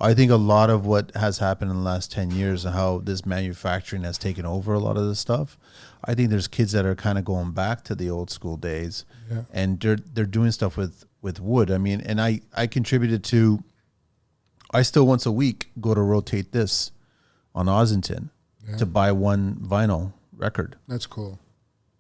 I think a lot of what has happened in the last 10 years and how this manufacturing has taken over a lot of this stuff, I think there's kids that are kind of going back to the old school days, and they're doing stuff with wood. I mean, and I contributed to, I still once a week go to Rotate This on Ossington to buy one vinyl record. That's cool.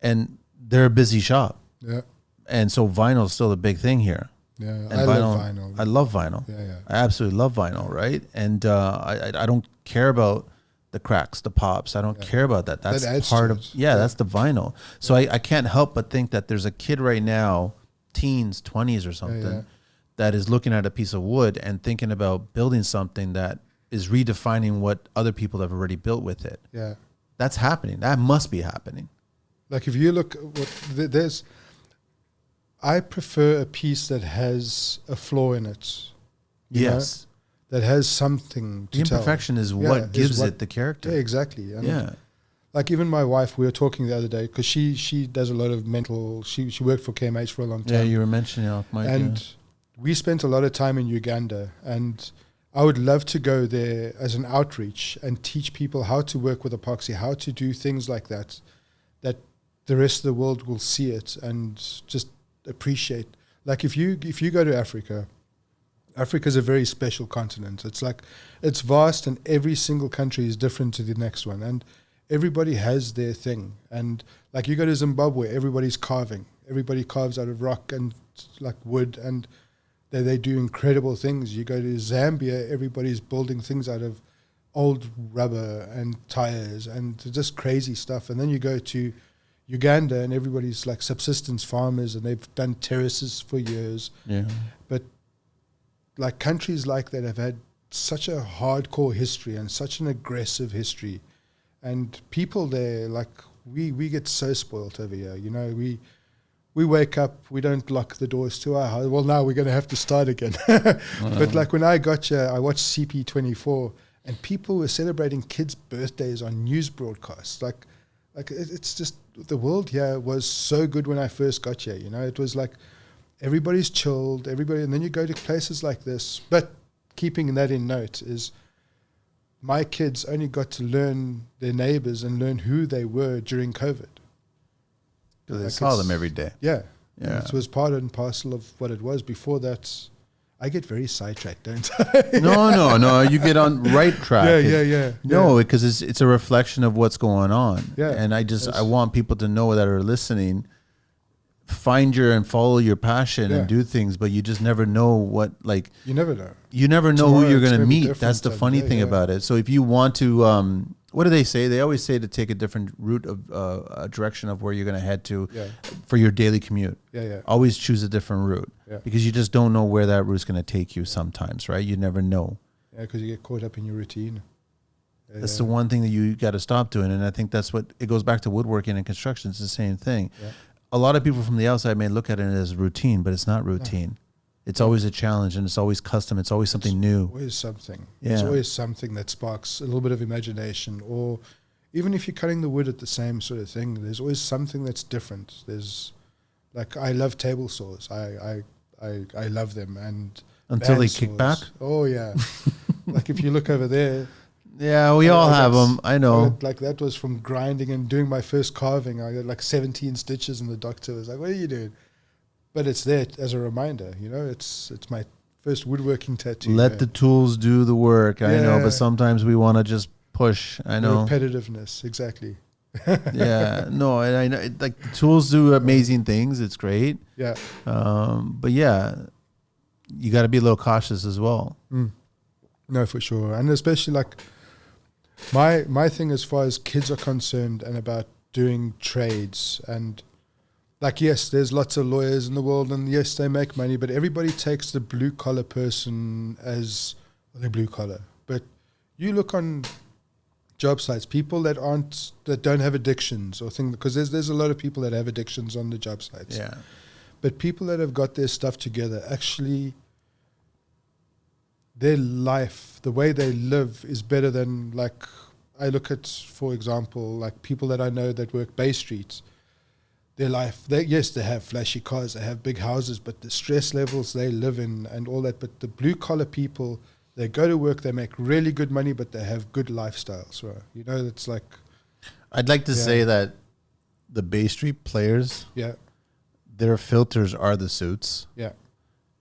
And they're a busy shop. Yeah. And so vinyl is still a big thing here. Yeah, and I love vinyl. I love vinyl. Yeah. I absolutely love vinyl, right? And I don't care about the cracks, the pops. I don't care about that. That's part of that's the vinyl. So I can't help but think that there's a kid right now, teens, 20s or something, that is looking at a piece of wood and thinking about building something that is redefining what other people have already built with it. Yeah. That's happening. That must be happening. Like if you look, I prefer a piece that has a flaw in it. Yes. That has something to tell. Imperfection is what gives it the character. Yeah, exactly. And like even my wife, we were talking the other day because she does a lot of mental. She worked for KMH for a long time. Yeah, you were mentioning we spent a lot of time in Uganda, and I would love to go there as an outreach and teach people how to work with epoxy, how to do things like that the rest of the world will see it and just appreciate. Like if you go to Africa is a very special continent. It's like, it's vast and every single country is different to the next one, and everybody has their thing. And like you go to Zimbabwe, everybody's carving. Everybody carves out of rock and like wood, and they do incredible things. You go to Zambia, everybody's building things out of old rubber and tires and just crazy stuff. And then you go to Uganda and everybody's like subsistence farmers and they've done terraces for years. Yeah. But like countries like that have had such a hardcore history and such an aggressive history. And people there, like we get so spoiled over here. You know, we wake up, we don't lock the doors to our house. Well, now we're going to have to start again. But like when I got here, I watched CP24 and people were celebrating kids' birthdays on news broadcasts. Like it's just, the world here was so good when I first got here. You know, it was like everybody's chilled, and then you go to places like this. But keeping that in note is my kids only got to learn their neighbors and learn who they were during COVID. Because they saw them every day. Yeah. It was part and parcel of what it was. Before that, I get very sidetracked, don't I? No. You get on right track. Yeah. No, because it's a reflection of what's going on. Yeah. And I want people to know that are listening, find and follow your passion and do things, but you just never know what, like. You never know. You never know Tomorrow who you're going to meet. That's the funny thing yeah. about it. So if you want to, what do they say? They always say to take a different route of a direction of where you're going to head to for your daily commute. Yeah. Always choose a different route because you just don't know where that route's going to take you sometimes, right? You never know. Yeah, because you get caught up in your routine. That's the one thing that you got to stop doing. And I think that's what, it goes back to woodworking and construction. It's the same thing. Yeah. A lot of people from the outside may look at it as routine, but it's not routine. No. It's always a challenge, and it's always custom. It's always something new. Always something. Yeah. It's always something that sparks a little bit of imagination. Or even if you're cutting the wood at the same sort of thing, there's always something that's different. There's, like, I love table saws. I love them. And until they kick back? Oh, yeah. Like, if you look over there. Yeah, we all have them. I know. Like, that was from grinding and doing my first carving. I got like 17 stitches, and the doctor was like, what are you doing? but it's there as a reminder. You know, it's my first woodworking tattoo. Let the tools do the work. I know, Yeah. but sometimes we want to just push. I know. Repetitiveness, exactly. Yeah, no, and I know like the tools do amazing things. It's great. Yeah. But yeah, you got to be a little cautious as well. No, for sure. And especially like my thing as far as kids are concerned and about doing trades, and like, yes, there's lots of lawyers in the world and yes, they make money, but everybody takes the blue collar person as the blue collar. But you look on job sites, people that don't have addictions or things, because there's a lot of people that have addictions on the job sites. Yeah. But people that have got their stuff together, actually their life, the way they live is better than, like, I look at, for example, like people that I know that work Bay Streets. Their life, they have flashy cars, they have big houses, but the stress levels they live in and all that. But the blue collar people, they go to work, they make really good money, but they have good lifestyles, right? You know, it's like, I'd like to say that the Bay Street players, their filters are the suits. Yeah.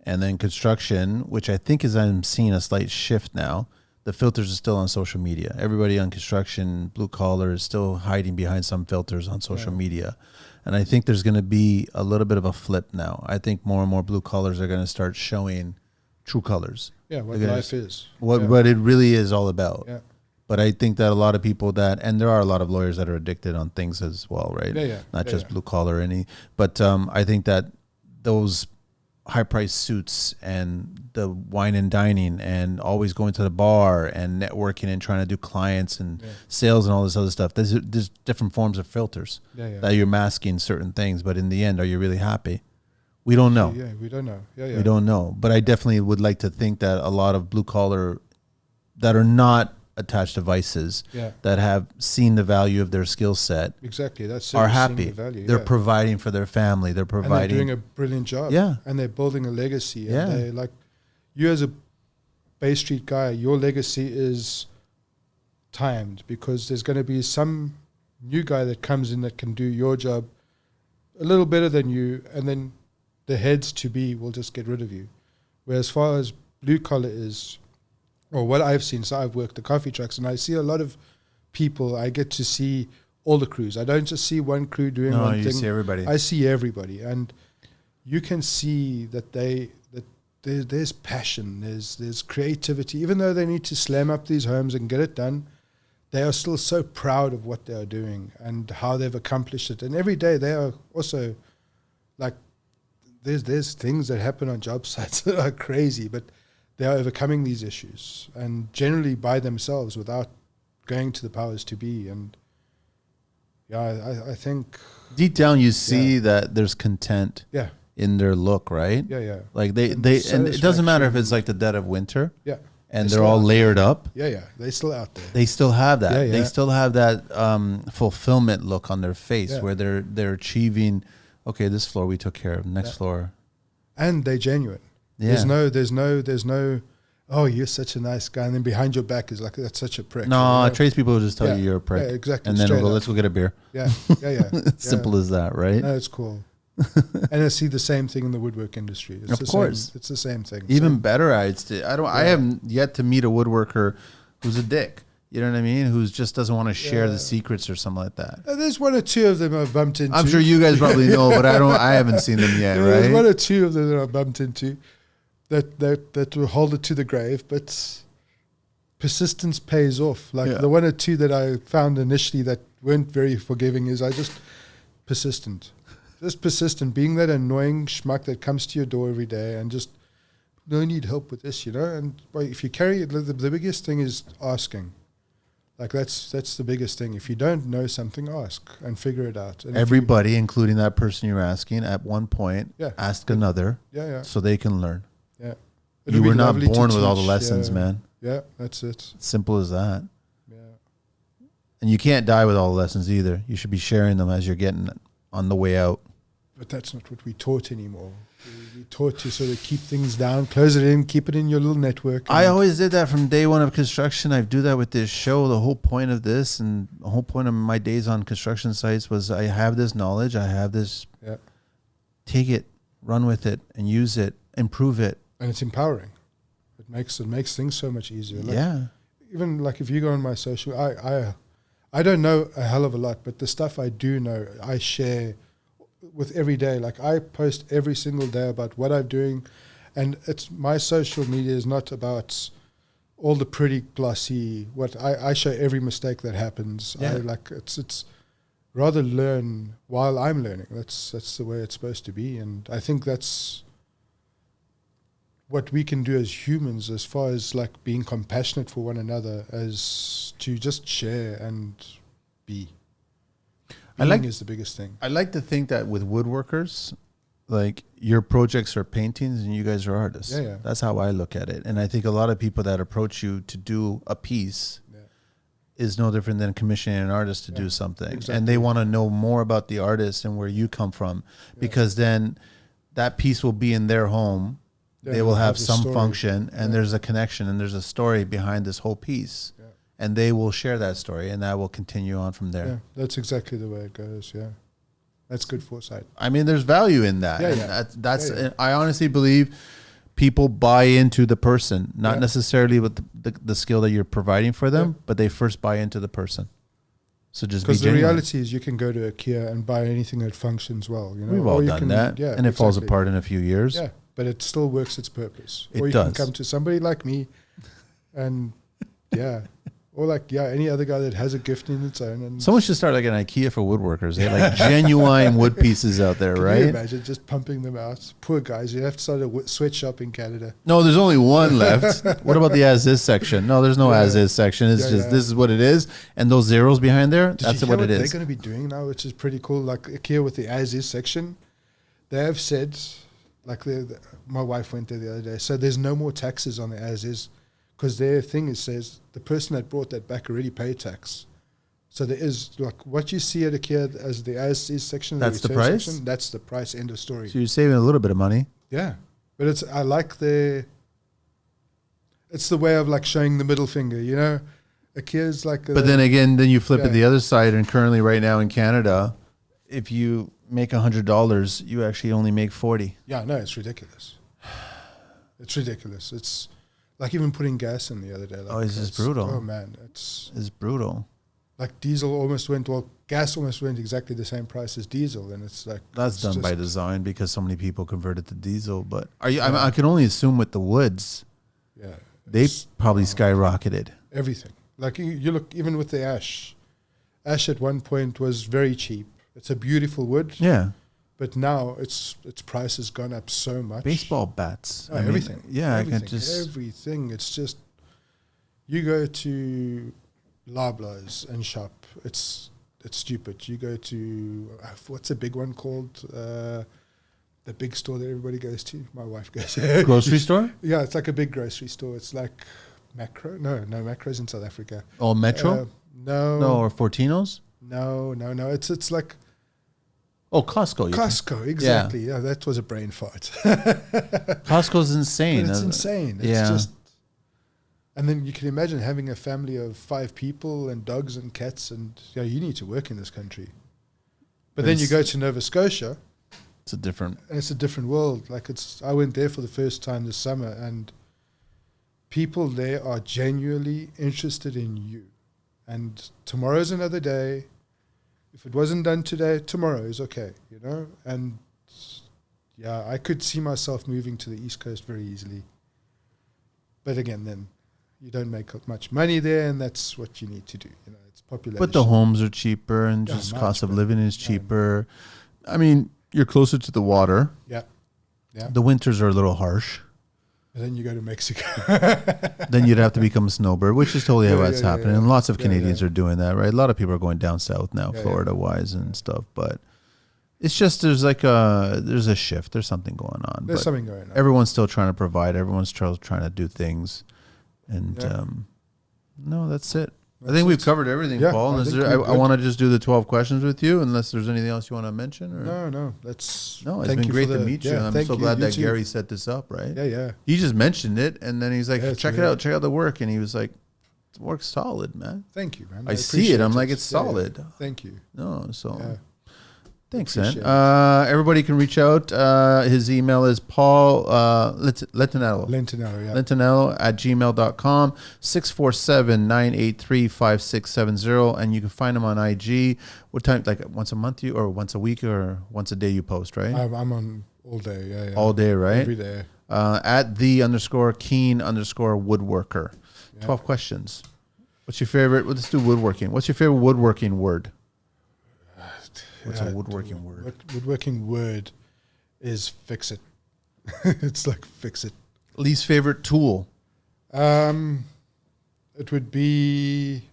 And then construction, which I think is I'm seeing a slight shift now. The filters are still on social media. Everybody on construction, blue collar, is still hiding behind some filters on social media. And I think there's going to be a little bit of a flip now. I think more and more blue collars are going to start showing true colors. Yeah, what life is. What it really is all about. Yeah. But I think that a lot of people and there are a lot of lawyers that are addicted on things as well, right? Yeah. Not just blue collar but I think that those high price suits and the wine and dining and always going to the bar and networking and trying to do clients and sales and all this other stuff. There's different forms of filters that you're masking certain things, but in the end, are you really happy? We don't know. Yeah, we don't know. We don't know. But I definitely would like to think that a lot of blue collar that are not attached to vices that have seen the value of their skill set are happy. The value, they're providing for their family. They're providing. And they're doing a brilliant job. Yeah. And they're building a legacy. And they, like, you as a Bay Street guy, your legacy is timed, because there's going to be some new guy that comes in that can do your job a little better than you, and then the heads to be will just get rid of you. Whereas as far as blue collar is, or what I've seen, so I've worked the coffee trucks, and I see a lot of people. I get to see all the crews. I don't just see one crew doing one thing. You see everybody. I see everybody, and you can see that there's passion, there's creativity. Even though they need to slam up these homes and get it done, they are still so proud of what they are doing and how they've accomplished it. And every day they are also, like, there's things that happen on job sites that are crazy, but they are overcoming these issues, and generally by themselves without going to the powers to be. And I think deep down you see that there's content in their look, right? Yeah. Like they and it doesn't matter if it's like the dead of winter. Yeah. And they're all layered up. Yeah. They're still out there. They still have that. Yeah. They still have that fulfillment look on their face where they're achieving, okay, this floor we took care of, next floor. And they're genuine. Yeah. There's no, oh, you're such a nice guy, and then behind your back is like, that's such a prick. No, tradespeople will just tell you you're a prick. Yeah, exactly. And then we'll go, let's go get a beer. Yeah. Simple as that, right? No, it's cool. And I see the same thing in the woodwork industry. It's of course. It's the same thing. Even better, I haven't yet to meet a woodworker who's a dick. You know what I mean? Who just doesn't want to share the secrets or something like that. There's one or two of them I've bumped into. I'm sure you guys probably know, but I haven't seen them yet, right? There's one or two of them that I've bumped into that will hold it to the grave, but persistence pays off. Like the one or two that I found initially that weren't very forgiving is just persistent, being that annoying schmuck that comes to your door every day and just, no, I need help with this, and if you carry it, the biggest thing is asking. Like that's the biggest thing. If you don't know something, ask and figure it out. And everybody, including that person you're asking, at one point, ask another so they can learn. Yeah. You were not born with all the lessons, man. Yeah, that's it. Simple as that. Yeah. And you can't die with all the lessons either. You should be sharing them as you're getting on the way out. But that's not what we taught anymore. We taught to sort of keep things down, close it in, keep it in your little network. I always did that from day one of construction. I do that with this show. The whole point of this and the whole point of my days on construction sites was I have this knowledge. I have this. Yeah. Take it. run with it and use it, improve it. And it's empowering. It makes things so much easier. Like, Yeah. even like if you go on my social, I don't know a hell of a lot, but the stuff I do know, I share with every day. Like I post every single day about what I'm doing, and it's my social media is not about all the pretty glossy. What I show every mistake that happens. Yeah. I like it's rather learn while I'm learning. That's the way it's supposed to be, and I think that's what we can do as humans, as far as like being compassionate for one another, as to just share and be. Being is the biggest thing. I like to think that with woodworkers, like your projects are paintings and you guys are artists. Yeah, yeah. That's how I look at it. And I think a lot of people that approach you to do a piece is no different than commissioning an artist to do something. Exactly. And they want to know more about the artist and where you come from, because then that piece will be in their home. They will have some function, and there's a connection and there's a story behind this whole piece. Yeah. And they will share that story, and that will continue on from there. Yeah, that's exactly the way it goes. Yeah. That's good foresight. I mean, there's value in that. Yeah, and yeah. That's I honestly believe people buy into the person, not necessarily with the skill that you're providing for them, but they first buy into the person. So just because the reality is, you can go to IKEA and buy anything that functions well. You know, we've all done that, and it falls apart in a few years. Yeah, but it still works its purpose. It or you does. can come to somebody like me, and or like any other guy that has a gift in its own. And someone should start like an IKEA for woodworkers. They have like genuine wood pieces out there, right? Can you imagine just pumping them out? Poor guys, you'd have to start a sweatshop in Canada. No, there's only one left. What about the as is section? No, there's no as is section. It's just this is what it is, and those zeros behind there, that's what it is. They're going to be doing now, which is pretty cool. Like IKEA with the as is section, they have said, like my wife went there the other day, so there's no more taxes on the as is. Because their thing says the person that brought that back already paid tax. So there is, like, what you see at IKEA as the as-is section. That's the price? Section, that's the price, end of story. So you're saving a little bit of money. Yeah. But I like it's the way of, like, showing the middle finger, you know? IKEA's like... But then again, then you flip it the other side, and currently right now in Canada, if you make $100, you actually only make 40. Yeah, no, it's ridiculous. It's ridiculous. It's... Like even putting gas in the other day. Like it's just brutal. Oh man, it's brutal. Like gas almost went exactly the same price as diesel, and it's like that's done by design because so many people converted to diesel. But I can only assume with the woods, they probably skyrocketed everything. Like you look even with the ash. Ash at one point was very cheap. It's a beautiful wood. Yeah. But now its price has gone up so much. Baseball bats. Everything. Everything. I can just... Everything. It's just... You go to Loblaws and shop. It's stupid. You go to... what's a big one called? The big store that everybody goes to. My wife goes there. Grocery store? Yeah, it's like a big grocery store. It's like Macro. No, Macro's in South Africa. Oh, Metro? No. No, or Fortino's? No. It's like... Oh, Costco. Costco, exactly. Yeah, that was a brain fart. Costco's insane. But it's insane. It's just, and then you can imagine having a family of 5 people and dogs and cats, and you need to work in this country. But then you go to Nova Scotia. It's a different world. Like I went there for the first time this summer, and people there are genuinely interested in you. And tomorrow's another day. If it wasn't done today, tomorrow is okay, you know? And I could see myself moving to the East Coast very easily. But again, then you don't make much money there, and that's what you need to do. You know, it's population. But the homes are cheaper, and just cost of living is cheaper. I mean, you're closer to the water. Yeah. The winters are a little harsh. And then you go to Mexico. Then you'd have to become a snowbird, which is totally what's happening. And lots of Canadians are doing that, right? A lot of people are going down south now, Florida-wise and stuff. But it's just there's a shift. There's something going on. There's something going on. Everyone's still trying to provide. Everyone's trying to do things. And no, that's it. I think we've covered everything, Paul. I want to just do the 12 questions with you, unless there's anything else you want to mention. Or? No. It's been great to meet you. I'm so glad that Gary set this up, right? Yeah. He just mentioned it, and then he's like, check it out. Check out the work. And he was like, the work's solid, man. Thank you, man. I see it. I'm like, it's solid. Thank you. No, so Thanks, man. Appreciate it. Everybody can reach out. His email is Paul Lentinello. Lentinello, yeah. Lentinello at gmail.com, 647-983-5670. And you can find him on IG. What time? Like once a month or once a week or once a day you post, right? I'm on all day, yeah. All day, right? Every day. At @the_keen_woodworker. 12 questions. What's your favorite? Let's do woodworking. What's your favorite woodworking word? What's a woodworking word? Woodworking word is fix it. It's like fix it. Least favorite tool? It would be,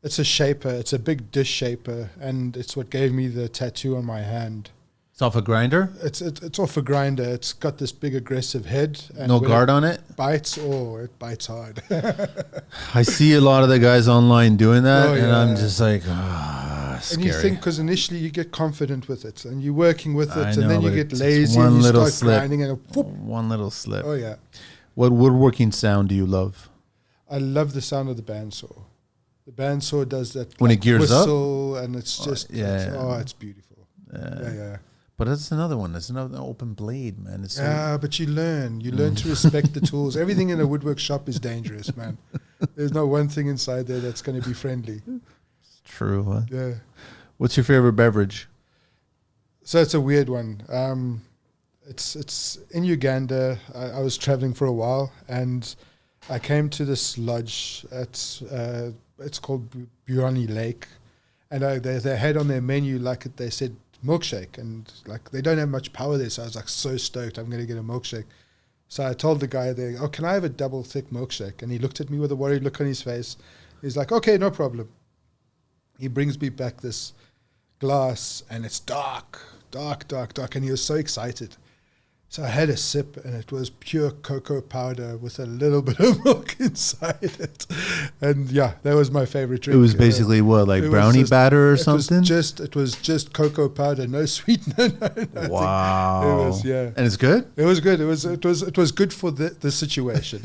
it's a shaper. It's a big dish shaper, and it's what gave me the tattoo on my hand. It's off a grinder? It's off a grinder. It's got this big aggressive head. And No guard on it? it bites hard. I see a lot of the guys online doing that, Oh, and yeah. I'm just like, scary. And you think, because initially you get confident with it, and you're working with it, I and know, then you but get it's lazy, one and you little start slip. grinding, and whoop. One little slip. Oh yeah. What woodworking sound do you love? I love the sound of the bandsaw. The bandsaw does that When it gears up? whistle, and it's just it's beautiful. Yeah. But that's another one. That's another open blade, man. It's But you learn to respect the tools. Everything in a woodwork shop is dangerous, man. There's no one thing inside there that's going to be friendly. It's true. Huh? Yeah. What's your favorite beverage? So it's a weird one. It's in Uganda. I was traveling for a while, and I came to this lodge at it's called Buani Lake, and they had on their menu, like they said, milkshake, and like they don't have much power there, so I was like so stoked I'm going to get a milkshake. So I told the guy there, "Oh, can I have a double thick milkshake?" And he looked at me with a worried look on his face. He's like, "Okay, no problem." He brings me back this glass, and it's dark, and he was so excited. So I had a sip, and it was pure cocoa powder with a little bit of milk inside it. And yeah, that was my favorite drink. It was basically what, like brownie batter or something? It was just cocoa powder, no sweetener. No Wow. It was, yeah. And it's good? It was good. It was good for the situation.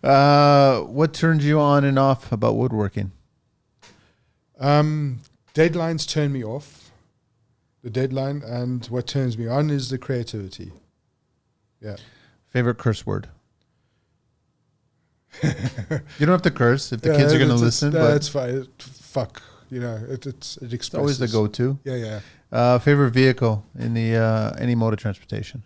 Yeah. What turned you on and off about woodworking? Deadlines turn me off. The deadline, and what turns me on is the creativity. Yeah. Favorite curse word? You don't have to curse if the kids are going to listen. But it's fine. Fuck. It expresses. It's always the go-to. Yeah. Favorite vehicle in the any mode of transportation?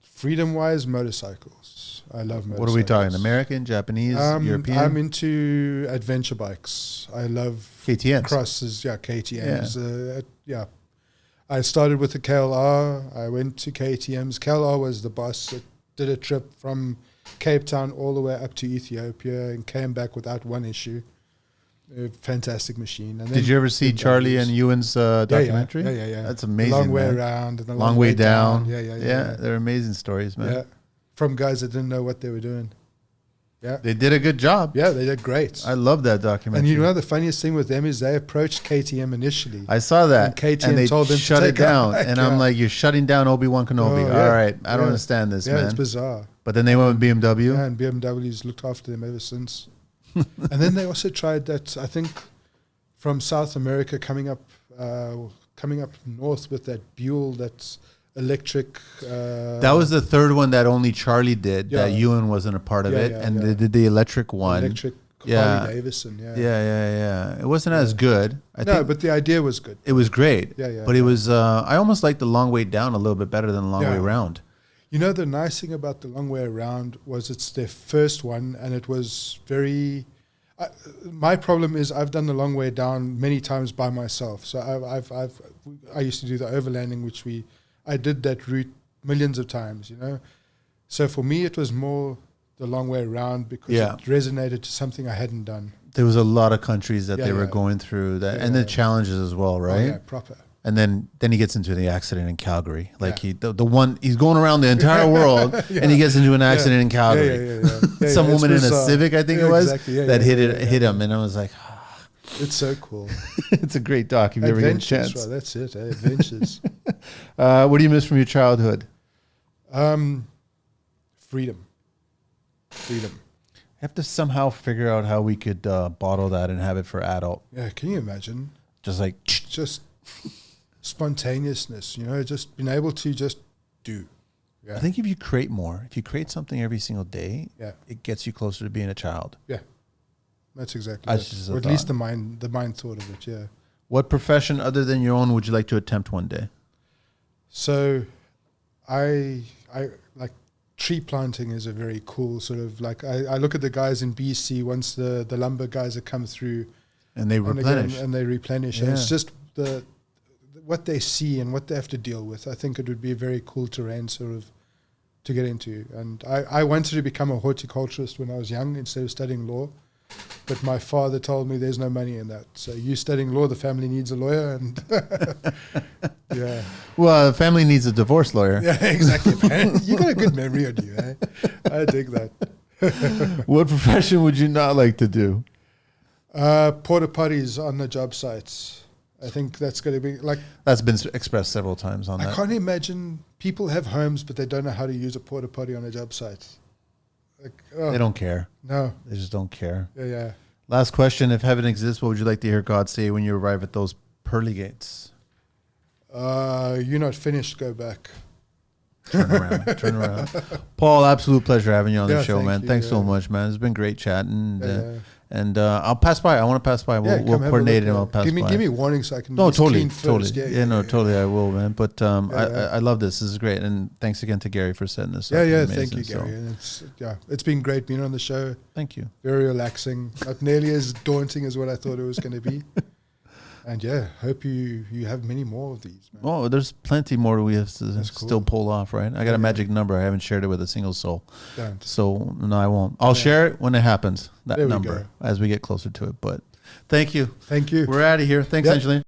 Freedom-wise, motorcycles. I love motorcycles. What are we talking? American, Japanese, European? I'm into adventure bikes. I love KTMs. Crosses. Yeah, KTMs. Yeah. I started with the KLR. I went to KTMs. KLR was the boss. It did a trip from Cape Town all the way up to Ethiopia and came back without one issue. A fantastic machine. And did you ever see Charlie and Ewan's documentary? Yeah. That's amazing. The long way man. around and the long way down. Yeah. They're amazing stories, man. Yeah. From guys that didn't know what they were doing. Yeah. They did a good job. Yeah, they did great. I love that documentary. And the funniest thing with them is they approached KTM initially. I saw that. And KTM and they told them shut to it take down. back, And I'm like, you're shutting down Obi-Wan Kenobi. All right. I don't understand this, man. Yeah, it's bizarre. But then they went with BMW. Yeah, and BMW's looked after them ever since. And then they also tried that, I think, from South America coming up north with that Buell that's electric. That was the third one that only Charlie did. Yeah. That Ewan wasn't a part of it, and they did the electric one. Electric Harley Davidson. Yeah. It wasn't as good. I think but the idea was good. it was great. But it was. I almost liked the long way down a little bit better than the long way round. The nice thing about the long way around was it's their first one, and it was very. My problem is I've done the long way down many times by myself. So I used to do the overlanding, which I did that route millions of times, So for me, it was more the long way around because it resonated to something I hadn't done. There was a lot of countries that they were going through that, and the challenges as well, right? Oh, yeah, proper. And then he gets into the accident in Calgary. Like he's going around the entire world, and he gets into an accident in Calgary. Some woman in a Civic, I think it was, hit him, and I was like, it's so cool. It's a great doc if you ever get a chance. Right, that's it. Adventures. What do you miss from your childhood? Freedom. I have to somehow figure out how we could bottle that and have it for adult. Yeah, can you imagine? Just like, just spontaneousness, just being able to just do. Yeah. I think if you create something every single day, it gets you closer to being a child. Yeah, that's exactly it. Or at least the mind thought of it. Yeah. What profession other than your own would you like to attempt one day? So, I like tree planting is a very cool sort of like I look at the guys in BC once the lumber guys have come through, and they replenish. And they replenish. Yeah. And it's just what they see and what they have to deal with. I think it would be a very cool terrain sort of to get into. And I wanted to become a horticulturist when I was young instead of studying law. But my father told me there's no money in that. So you studying law, the family needs a lawyer. And yeah. Well, the family needs a divorce lawyer. Yeah, exactly. Man. You got a good memory on you, eh? I dig that. What profession would you not like to do? Porta potties on the job sites. I think that's going to be like... That's been expressed several times on that. I can't imagine people have homes, but they don't know how to use a porta potty on a job site. Like, They don't care. No. They just don't care. Yeah. Last question. If heaven exists, what would you like to hear God say when you arrive at those pearly gates? You're not finished, go back. Turn around. Paul, absolute pleasure having you on the show, man. Thanks so much, man. It's been great chatting. And I'll pass by. I want to pass by. We'll coordinate it and I'll pass by. Give me warning so I can totally. first. Totally I will, man. But I love this. This is great. And thanks again to Gary for setting this up. Thank you, Gary. It's been great being on the show. Thank you. Very relaxing. Not nearly as daunting as what I thought it was going to be. And hope you have many more of these, man. Oh, there's plenty more we have to still pull off, right? I got a magic number. I haven't shared it with a single soul. Don't. So, no, I won't. I'll share it when it happens, that number, as we get closer to it. But thank you. Thank you. We're out of here. Thanks, Angeline.